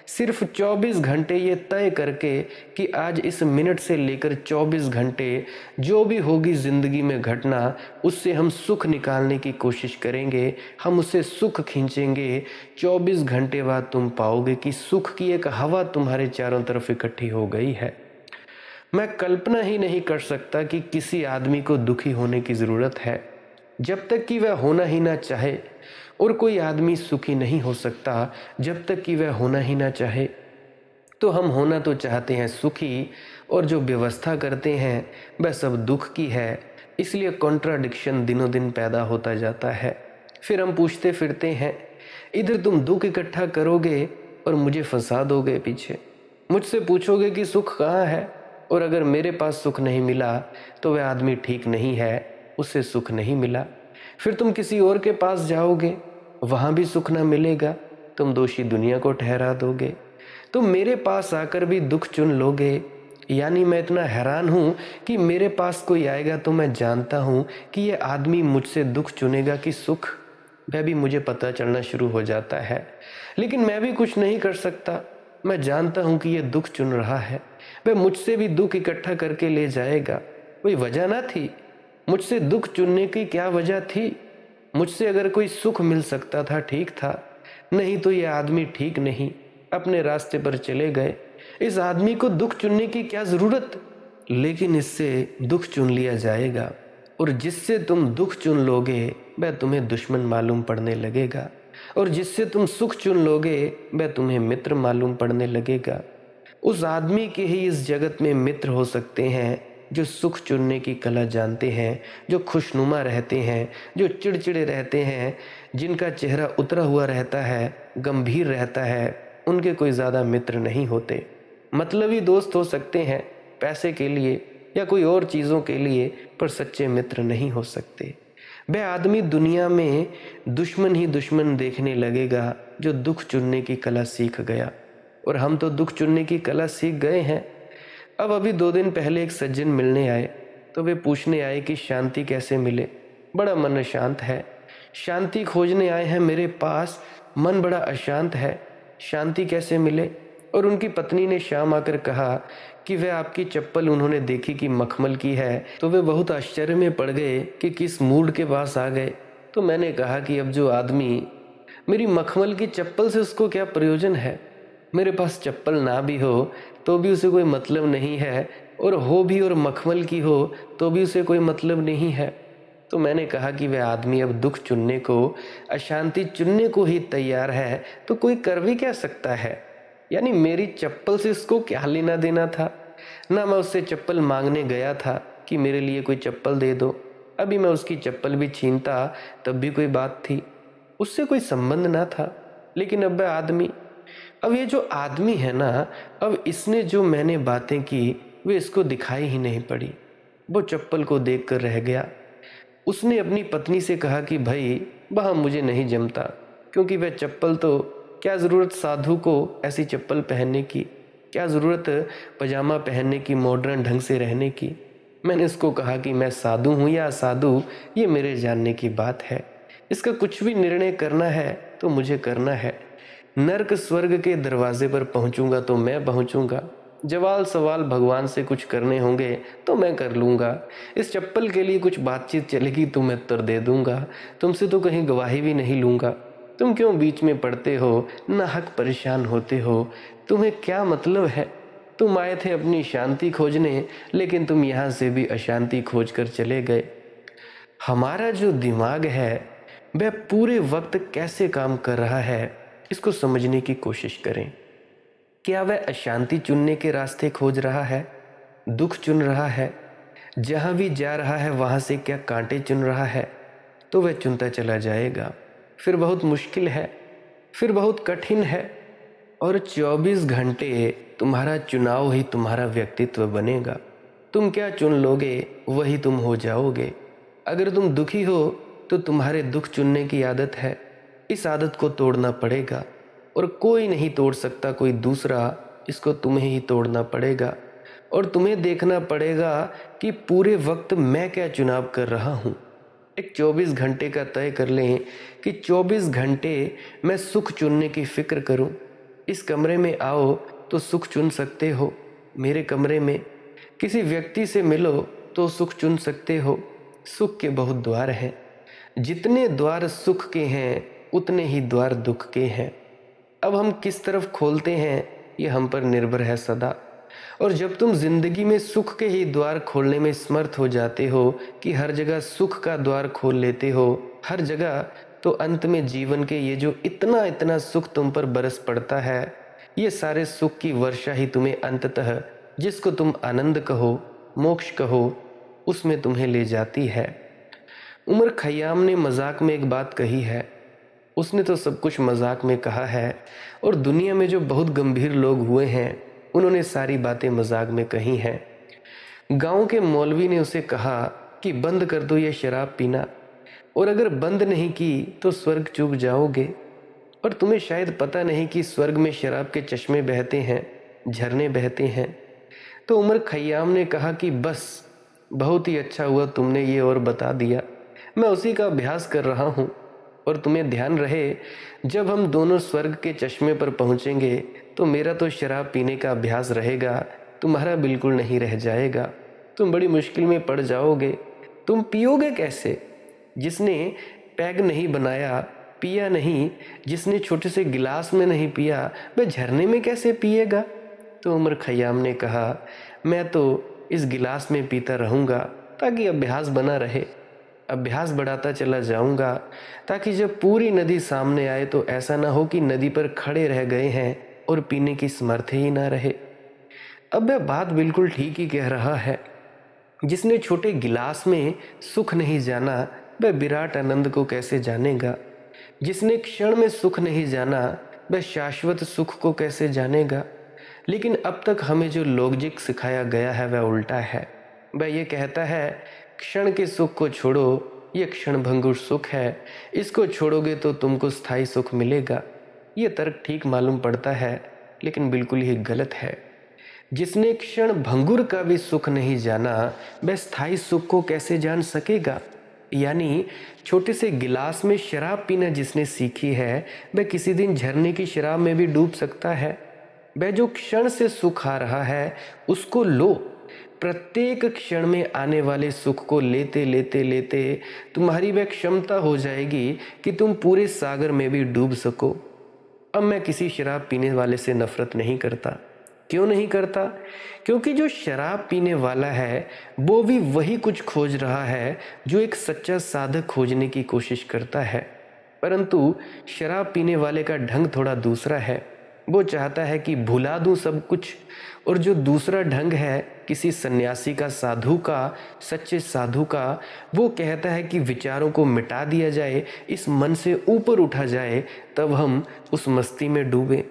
सिर्फ 24 घंटे ये तय करके कि आज इस मिनट से लेकर 24 घंटे जो भी होगी ज़िंदगी में घटना, उससे हम सुख निकालने की कोशिश करेंगे, हम उससे सुख खींचेंगे। 24 घंटे बाद तुम पाओगे कि सुख की एक हवा तुम्हारे चारों तरफ इकट्ठी हो गई है। मैं कल्पना ही नहीं कर सकता कि किसी आदमी को दुखी होने की ज़रूरत है, जब तक कि वह होना ही ना चाहे। और कोई आदमी सुखी नहीं हो सकता जब तक कि वह होना ही ना चाहे। तो हम होना तो चाहते हैं सुखी, और जो व्यवस्था करते हैं वह सब दुख की है। इसलिए कॉन्ट्राडिक्शन दिनों दिन पैदा होता जाता है। फिर हम पूछते फिरते हैं, इधर तुम दुख इकट्ठा करोगे और मुझे फंसा दोगे पीछे। मुझसे पूछोगे कि सुख कहाँ है, और अगर मेरे पास सुख नहीं मिला तो वह आदमी ठीक नहीं है, उसे सुख नहीं मिला। फिर तुम किसी और के पास जाओगे, वहाँ भी सुख ना मिलेगा, तुम दोषी दुनिया को ठहरा दोगे। तुम मेरे पास आकर भी दुख चुन लोगे। यानी मैं इतना हैरान हूँ कि मेरे पास कोई आएगा तो मैं जानता हूँ कि ये आदमी मुझसे दुख चुनेगा कि सुख, वह भी मुझे पता चलना शुरू हो जाता है। लेकिन मैं भी कुछ नहीं कर सकता। मैं जानता हूँ कि ये दुख चुन रहा है, वह मुझसे भी दुख इकट्ठा करके ले जाएगा। कोई वजह ना थी, मुझसे दुख चुनने की क्या वजह थी? मुझसे अगर कोई सुख मिल सकता था ठीक था, नहीं तो ये आदमी ठीक नहीं, अपने रास्ते पर चले गए। इस आदमी को दुख चुनने की क्या ज़रूरत? लेकिन इससे दुख चुन लिया जाएगा, और जिससे तुम दुख चुन लोगे वह तुम्हें दुश्मन मालूम पड़ने लगेगा, और जिससे तुम सुख चुन लोगे वह तुम्हें मित्र मालूम पड़ने लगेगा। उस आदमी के ही इस जगत में मित्र हो सकते हैं जो सुख चुनने की कला जानते हैं, जो खुशनुमा रहते हैं, जो चिड़चिड़े रहते हैं, जिनका चेहरा उतरा हुआ रहता है, गंभीर रहता है, उनके कोई ज़्यादा मित्र नहीं होते। मतलबी दोस्त हो सकते हैं पैसे के लिए या कोई और चीज़ों के लिए, पर सच्चे मित्र नहीं हो सकते। वह आदमी दुनिया में दुश्मन ही दुश्मन देखने लगेगा जो दुख चुनने की कला सीख गया। और हम तो दुख चुनने की कला सीख गए हैं। अब अभी 2 दिन पहले एक सज्जन मिलने आए, तो वे पूछने आए कि शांति कैसे मिले, बड़ा मन अशांत है। शांति खोजने आए हैं मेरे पास, मन बड़ा अशांत है, शांति कैसे मिले। और उनकी पत्नी ने शाम आकर कहा कि वह आपकी चप्पल उन्होंने देखी कि मखमल की है, तो वे बहुत आश्चर्य में पड़ गए कि किस मूड के पास आ गए। तो मैंने कहा कि अब जो आदमी मेरी मखमल की चप्पल से उसको क्या प्रयोजन है। मेरे पास चप्पल ना भी हो तो भी उसे कोई मतलब नहीं है, और हो भी और मखमल की हो तो भी उसे कोई मतलब नहीं है। तो मैंने कहा कि वह आदमी अब दुख चुनने को, अशांति चुनने को ही तैयार है, तो कोई कर भी क्या सकता है। यानी मेरी चप्पल से इसको क्या लेना देना था। ना मैं उससे चप्पल मांगने गया था कि मेरे लिए कोई चप्पल दे दो। अभी मैं उसकी चप्पल भी छीनता तब भी कोई बात थी, उससे कोई संबंध ना था। लेकिन अब वह आदमी, अब ये जो आदमी है ना, अब इसने जो मैंने बातें की वे इसको दिखाई ही नहीं पड़ी। वो चप्पल को देख कर रह गया। उसने अपनी पत्नी से कहा कि भाई वह मुझे नहीं जमता, क्योंकि वह चप्पल तो, क्या ज़रूरत साधु को ऐसी चप्पल पहनने की, क्या ज़रूरत पजामा पहनने की, मॉडर्न ढंग से रहने की। मैंने उसको कहा कि मैं साधु हूँ या असाधु ये मेरे जानने की बात है, इसका कुछ भी निर्णय करना है तो मुझे करना है। नर्क स्वर्ग के दरवाजे पर पहुंचूंगा तो मैं पहुंचूंगा, जवाल सवाल भगवान से कुछ करने होंगे तो मैं कर लूँगा। इस चप्पल के लिए कुछ बातचीत चलेगी तो मैं उत्तर दे दूंगा, तुमसे तो कहीं गवाही भी नहीं लूँगा। तुम क्यों बीच में पड़ते हो, नाहक परेशान होते हो, तुम्हें क्या मतलब है। तुम आए थे अपनी शांति खोजने, लेकिन तुम यहाँ से भी अशांति खोज कर चले गए। हमारा जो दिमाग है वह पूरे वक्त कैसे काम कर रहा है, इसको समझने की कोशिश करें। क्या वह अशांति चुनने के रास्ते खोज रहा है, दुख चुन रहा है, जहां भी जा रहा है वहां से क्या कांटे चुन रहा है, तो वह चुनता चला जाएगा। फिर बहुत मुश्किल है, फिर बहुत कठिन है, और 24 घंटे तुम्हारा चुनाव ही तुम्हारा व्यक्तित्व बनेगा। तुम क्या चुन लोगे वही तुम हो जाओगे। अगर तुम दुखी हो तो तुम्हारे दुख चुनने की आदत है, इस आदत को तोड़ना पड़ेगा, और कोई नहीं तोड़ सकता, कोई दूसरा, इसको तुम्हें ही तोड़ना पड़ेगा। और तुम्हें देखना पड़ेगा कि पूरे वक्त मैं क्या चुनाव कर रहा हूँ। एक 24 घंटे का तय कर लें कि 24 घंटे मैं सुख चुनने की फिक्र करूँ। इस कमरे में आओ तो सुख चुन सकते हो, मेरे कमरे में किसी व्यक्ति से मिलो तो सुख चुन सकते हो। सुख के बहुत द्वार हैं, जितने द्वार सुख के हैं उतने ही द्वार दुख के हैं। अब हम किस तरफ खोलते हैं ये हम पर निर्भर है सदा। और जब तुम जिंदगी में सुख के ही द्वार खोलने में समर्थ हो जाते हो कि हर जगह सुख का द्वार खोल लेते हो हर जगह, तो अंत में जीवन के ये जो इतना इतना सुख तुम पर बरस पड़ता है, ये सारे सुख की वर्षा ही तुम्हें अंततः, जिसको तुम आनंद कहो, मोक्ष कहो, उसमें तुम्हें ले जाती है। उमर खयाम ने मजाक में एक बात कही है, उसने तो सब कुछ मजाक में कहा है, और दुनिया में जो बहुत गंभीर लोग हुए हैं उन्होंने सारी बातें मजाक में कही हैं। गांव के मौलवी ने उसे कहा कि बंद कर दो ये शराब पीना, और अगर बंद नहीं की तो स्वर्ग चूक जाओगे। और तुम्हें शायद पता नहीं कि स्वर्ग में शराब के चश्मे बहते हैं, झरने बहते हैं। तो उमर खयाम ने कहा कि बस बहुत ही अच्छा हुआ तुमने ये और बता दिया, मैं उसी का अभ्यास कर रहा हूँ। और तुम्हें ध्यान रहे, जब हम दोनों स्वर्ग के चश्मे पर पहुँचेंगे तो मेरा तो शराब पीने का अभ्यास रहेगा, तुम्हारा बिल्कुल नहीं रह जाएगा। तुम बड़ी मुश्किल में पड़ जाओगे। तुम पियोगे कैसे? जिसने पैग नहीं बनाया, पिया नहीं, जिसने छोटे से गिलास में नहीं पिया, वह झरने में कैसे पिएगा? तो उमर खयाम ने कहा, मैं तो इस गिलास में पीता रहूँगा ताकि अभ्यास बना रहे, अभ्यास बढ़ाता चला जाऊंगा, ताकि जब पूरी नदी सामने आए तो ऐसा ना हो कि नदी पर खड़े रह गए हैं और पीने की सामर्थ्य ही ना रहे। अब वह बात बिल्कुल ठीक ही कह रहा है। जिसने छोटे गिलास में सुख नहीं जाना वह विराट आनंद को कैसे जानेगा। जिसने क्षण में सुख नहीं जाना वह शाश्वत सुख को कैसे जानेगा। लेकिन अब तक हमें जो लॉजिक सिखाया गया है वह उल्टा है। वह ये कहता है क्षण के सुख को छोड़ो, ये क्षण भंगुर सुख है, इसको छोड़ोगे तो तुमको स्थायी सुख मिलेगा। ये तर्क ठीक मालूम पड़ता है, लेकिन बिल्कुल ही गलत है। जिसने क्षण भंगुर का भी सुख नहीं जाना, वह स्थायी सुख को कैसे जान सकेगा। यानी छोटे से गिलास में शराब पीना जिसने सीखी है, वह किसी दिन झरने की शराब में भी डूब सकता है। वह जो क्षण से सुख आ रहा है उसको लो। प्रत्येक क्षण में आने वाले सुख को लेते लेते लेते तुम्हारी वह क्षमता हो जाएगी कि तुम पूरे सागर में भी डूब सको। अब मैं किसी शराब पीने वाले से नफरत नहीं करता। क्यों नहीं करता? क्योंकि जो शराब पीने वाला है वो भी वही कुछ खोज रहा है जो एक सच्चा साधक खोजने की कोशिश करता है। परंतु शराब पीने वाले का ढंग थोड़ा दूसरा है। वो चाहता है कि भुला दूं सब कुछ, और जो दूसरा ढंग है किसी सन्यासी का, साधु का, सच्चे साधु का, वो कहता है कि विचारों को मिटा दिया जाए, इस मन से ऊपर उठा जाए, तब हम उस मस्ती में डूबे।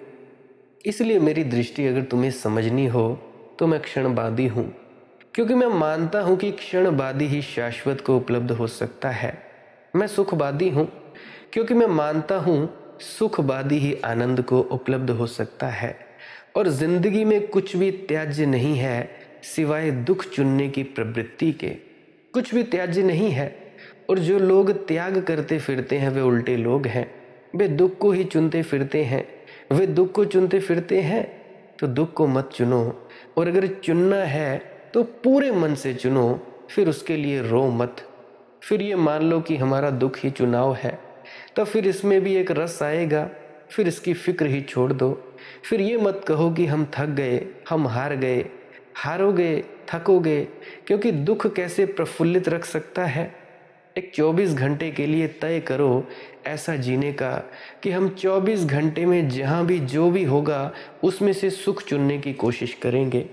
इसलिए मेरी दृष्टि अगर तुम्हें समझनी हो तो मैं क्षणवादी हूँ, क्योंकि मैं मानता हूँ कि क्षणवादी ही शाश्वत को उपलब्ध हो सकता है। मैं सुखवादी हूँ, क्योंकि मैं मानता हूँ सुखवादी ही आनंद को उपलब्ध हो सकता है। और जिंदगी में कुछ भी त्याज्य नहीं है सिवाय दुख चुनने की प्रवृत्ति के। कुछ भी त्याज्य नहीं है, और जो लोग त्याग करते फिरते हैं वे उल्टे लोग हैं। वे दुख को ही चुनते फिरते हैं। वे दुख को चुनते फिरते हैं तो दुख को मत चुनो, और अगर चुनना है तो पूरे मन से चुनो। फिर उसके लिए रो मत। फिर ये मान लो कि हमारा दुख ही चुनाव है, तो फिर इसमें भी एक रस आएगा। फिर इसकी फिक्र ही छोड़ दो। फिर ये मत कहो कि हम थक गए, हम हार गए। हारोगे, थकोगे, क्योंकि दुख कैसे प्रफुल्लित रख सकता है। एक 24 घंटे के लिए तय करो ऐसा जीने का कि हम 24 घंटे में जहाँ भी जो भी होगा उसमें से सुख चुनने की कोशिश करेंगे।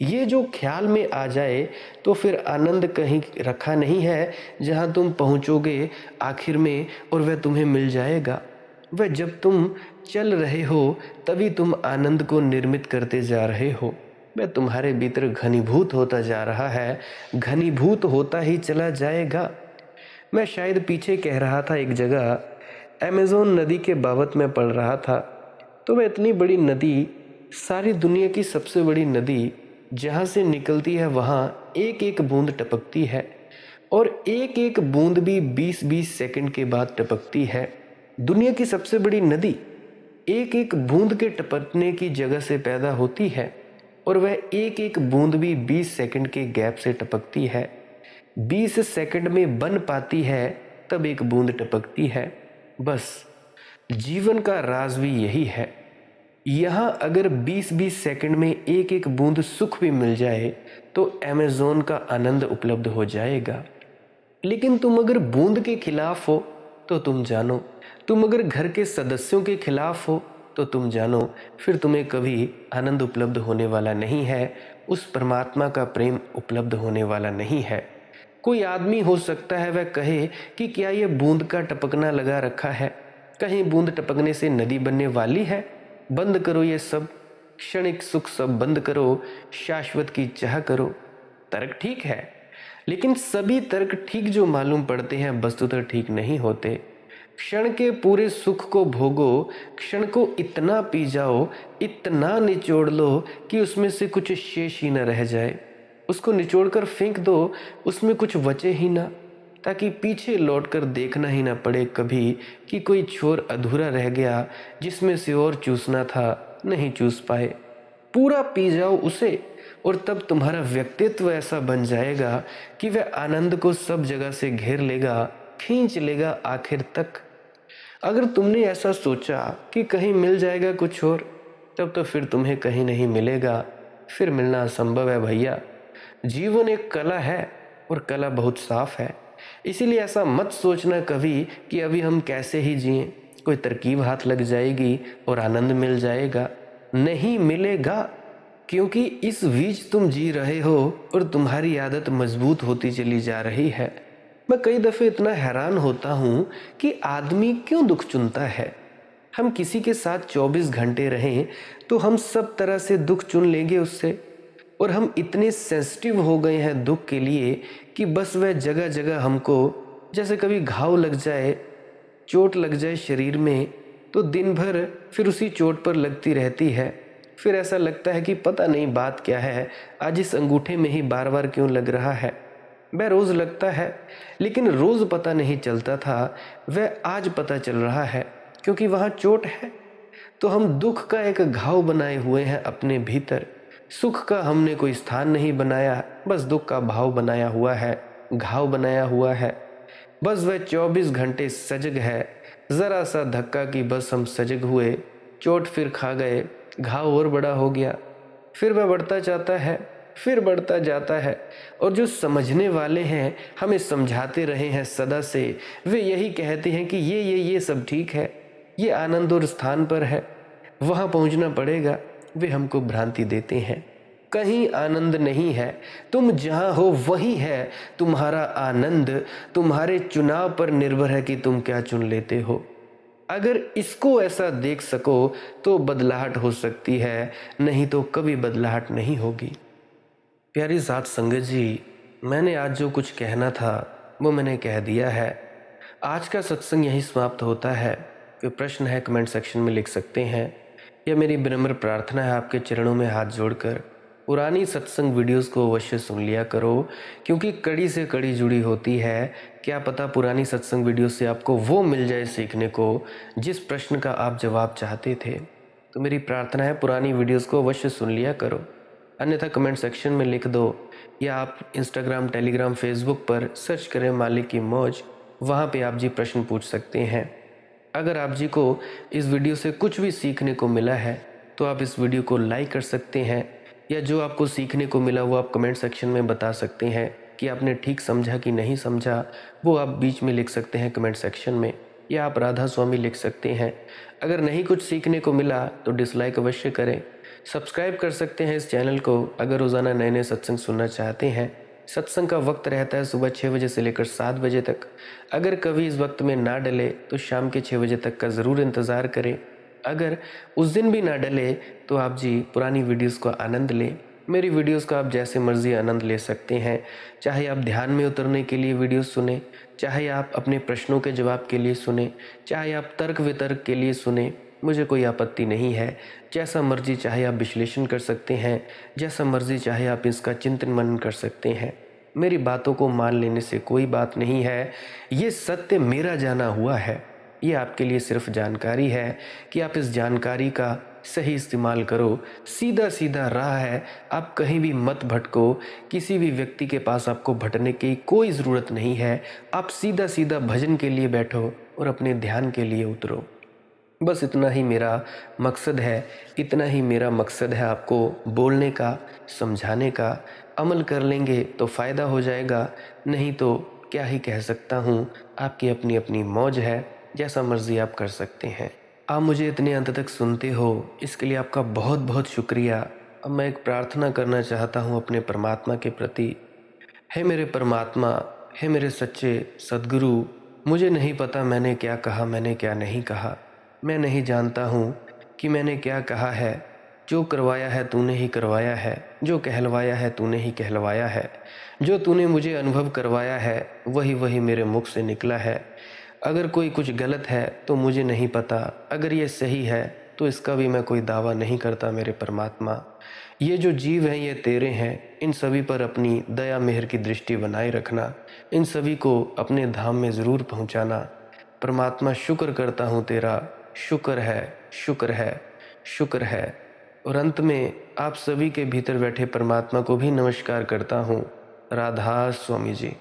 ये जो ख्याल में आ जाए तो फिर आनंद कहीं रखा नहीं है जहाँ तुम पहुँचोगे आखिर में और वह तुम्हें मिल जाएगा। वह जब तुम चल रहे हो तभी तुम आनंद को निर्मित करते जा रहे हो। वह तुम्हारे भीतर घनीभूत होता जा रहा है, घनीभूत होता ही चला जाएगा। मैं शायद पीछे कह रहा था एक जगह अमेज़न नदी के बाबत में पढ़ रहा था, तो वह इतनी बड़ी नदी, सारी दुनिया की सबसे बड़ी नदी, जहाँ से निकलती है वहाँ एक एक बूंद टपकती है, और एक एक बूंद भी 20-20 सेकंड के बाद टपकती है। दुनिया की सबसे बड़ी नदी एक एक बूंद के टपकने की जगह से पैदा होती है, और वह एक एक बूंद भी 20 सेकंड के गैप से टपकती है। 20 सेकंड में बन पाती है तब एक बूंद टपकती है। बस जीवन का राज भी यही है। यहाँ अगर 20-20 सेकंड में एक एक बूंद सुख भी मिल जाए तो अमेज़न का आनंद उपलब्ध हो जाएगा। लेकिन तुम अगर बूंद के खिलाफ हो तो तुम जानो, तुम अगर घर के सदस्यों के खिलाफ हो तो तुम जानो, फिर तुम्हें कभी आनंद उपलब्ध होने वाला नहीं है, उस परमात्मा का प्रेम उपलब्ध होने वाला नहीं है। कोई आदमी हो सकता है वह कहे कि क्या यह बूंद का टपकना लगा रखा है, कहीं बूंद टपकने से नदी बनने वाली है। बंद करो ये सब, क्षणिक सुख सब बंद करो, शाश्वत की चाह करो। तर्क ठीक है, लेकिन सभी तर्क ठीक जो मालूम पड़ते हैं वस्तुतः ठीक नहीं होते। क्षण के पूरे सुख को भोगो, क्षण को इतना पी जाओ, इतना निचोड़ लो कि उसमें से कुछ शेष ही न रह जाए। उसको निचोड़कर फेंक दो, उसमें कुछ बचे ही ना, ताकि पीछे लौटकर देखना ही ना पड़े कभी कि कोई छोर अधूरा रह गया जिसमें से और चूसना था, नहीं चूस पाए। पूरा पी जाओ उसे, और तब तुम्हारा व्यक्तित्व ऐसा बन जाएगा कि वह आनंद को सब जगह से घेर लेगा, खींच लेगा आखिर तक। अगर तुमने ऐसा सोचा कि कहीं मिल जाएगा कुछ और, तब तो फिर तुम्हें कहीं नहीं मिलेगा, फिर मिलना असंभव है भैया। जीवन एक कला है, और कला बहुत साफ है। इसीलिए ऐसा मत सोचना कभी कि अभी हम कैसे ही जिएं, कोई तरकीब हाथ लग जाएगी और आनंद मिल जाएगा। नहीं मिलेगा, क्योंकि इस बीच तुम जी रहे हो और तुम्हारी आदत मजबूत होती चली जा रही है। मैं कई दफ़े इतना हैरान होता हूँ कि आदमी क्यों दुख चुनता है। हम किसी के साथ 24 घंटे रहें तो हम सब तरह से दुख चुन लेंगे उससे, और हम इतने सेंसिटिव हो गए हैं दुख के लिए कि बस वह जगह जगह हमको, जैसे कभी घाव लग जाए, चोट लग जाए शरीर में, तो दिन भर फिर उसी चोट पर लगती रहती है। फिर ऐसा लगता है कि पता नहीं बात क्या है, आज इस अंगूठे में ही बार बार क्यों लग रहा है। वह रोज़ लगता है, लेकिन रोज़ पता नहीं चलता था, वह आज पता चल रहा है क्योंकि वहाँ चोट है। तो हम दुख का एक घाव बनाए हुए हैं अपने भीतर। सुख का हमने कोई स्थान नहीं बनाया, बस दुख का भाव बनाया हुआ है, घाव बनाया हुआ है। बस वह 24 घंटे सजग है, ज़रा सा धक्का कि बस हम सजग हुए, चोट फिर खा गए, घाव और बड़ा हो गया, फिर वह बढ़ता जाता है, फिर बढ़ता जाता है। और जो समझने वाले हैं, हमें समझाते रहे हैं सदा से, वे यही कहते हैं कि ये सब ठीक है, ये आनंद और स्थान पर है, वहाँ पहुँचना पड़ेगा। वे हमको भ्रांति देते हैं, कहीं आनंद नहीं है, तुम जहाँ हो वहीं है तुम्हारा आनंद। तुम्हारे चुनाव पर निर्भर है कि तुम क्या चुन लेते हो। अगर इसको ऐसा देख सको तो बदलाहट हो सकती है, नहीं तो कभी बदलाहट नहीं होगी। प्यारी साथ संगत जी, मैंने आज जो कुछ कहना था वो मैंने कह दिया है। आज का सत्संग यहीं समाप्त होता है। कोई प्रश्न है कमेंट सेक्शन में लिख सकते हैं, या मेरी विनम्र प्रार्थना है आपके चरणों में हाथ जोड़कर पुरानी सत्संग वीडियोस को अवश्य सुन लिया करो, क्योंकि कड़ी से कड़ी जुड़ी होती है। क्या पता पुरानी सत्संग वीडियो से आपको वो मिल जाए सीखने को जिस प्रश्न का आप जवाब चाहते थे। तो मेरी प्रार्थना है पुरानी वीडियोस को अवश्य सुन लिया करो, अन्यथा कमेंट सेक्शन में लिख दो, या आप इंस्टाग्राम, टेलीग्राम, फेसबुक पर सर्च करें मालिक की मौज, वहाँ पे आप जी प्रश्न पूछ सकते हैं। अगर आप जी को इस वीडियो से कुछ भी सीखने को मिला है तो आप इस वीडियो को लाइक कर सकते हैं, या जो आपको सीखने को मिला वो आप कमेंट सेक्शन में बता सकते हैं कि आपने ठीक समझा कि नहीं समझा, वो आप बीच में लिख सकते हैं कमेंट सेक्शन में, या आप राधा स्वामी लिख सकते हैं। अगर नहीं कुछ सीखने को मिला तो डिसलाइक अवश्य करें। सब्सक्राइब कर सकते हैं इस चैनल को अगर रोज़ाना नए नए सत्संग सुनना चाहते हैं। सत्संग का वक्त रहता है सुबह 6 बजे से लेकर 7 बजे तक। अगर कभी इस वक्त में ना डले तो शाम के 6 बजे तक का ज़रूर इंतज़ार करें। अगर उस दिन भी ना डले तो आप जी पुरानी वीडियोस का आनंद लें। मेरी वीडियोस का आप जैसे मर्ज़ी आनंद ले सकते हैं, चाहे आप ध्यान में उतरने के लिए वीडियोस सुने, चाहे आप अपने प्रश्नों के जवाब के लिए सुने, चाहे आप तर्क वितर्क के लिए सुने, मुझे कोई आपत्ति नहीं है। जैसा मर्जी चाहे आप विश्लेषण कर सकते हैं, जैसा मर्जी चाहे आप इसका चिंतन मनन कर सकते हैं। मेरी बातों को मान लेने से कोई बात नहीं है, ये सत्य मेरा जाना हुआ है। ये आपके लिए सिर्फ जानकारी है कि आप इस जानकारी का सही इस्तेमाल करो। सीधा सीधा राह है, आप कहीं भी मत भटको, किसी भी व्यक्ति के पास आपको भटकने की कोई ज़रूरत नहीं है। आप सीधा सीधा भजन के लिए बैठो और अपने ध्यान के लिए उतरो। बस इतना ही मेरा मकसद है, इतना ही मेरा मकसद है आपको बोलने का, समझाने का। अमल कर लेंगे तो फ़ायदा हो जाएगा, नहीं तो क्या ही कह सकता हूँ। आपकी अपनी अपनी मौज है, जैसा मर्ज़ी आप कर सकते हैं। आप मुझे इतने अंत तक सुनते हो, इसके लिए आपका बहुत बहुत शुक्रिया। अब मैं एक प्रार्थना करना चाहता हूँ अपने परमात्मा के प्रति। हे मेरे परमात्मा, हे मेरे सच्चे सद्गुरु, मुझे नहीं पता मैंने क्या कहा, मैंने क्या नहीं कहा। मैं नहीं जानता हूँ कि मैंने क्या कहा है। जो करवाया है तूने ही करवाया है, जो कहलवाया है तूने ही कहलवाया है। जो तूने मुझे अनुभव करवाया है वही वही मेरे मुख से निकला है। अगर कोई कुछ गलत है तो मुझे नहीं पता, अगर ये सही है तो इसका भी मैं कोई दावा नहीं करता मेरे परमात्मा। ये जो जीव हैं ये तेरे हैं, इन सभी पर अपनी दया मेहर की दृष्टि बनाए रखना, इन सभी को अपने धाम में ज़रूर पहुंचाना। परमात्मा शुक्र करता हूँ तेरा, शुक्र है, शुक्र है, शुक्र है। और अंत में आप सभी के भीतर बैठे परमात्मा को भी नमस्कार करता हूँ। राधा स्वामी जी।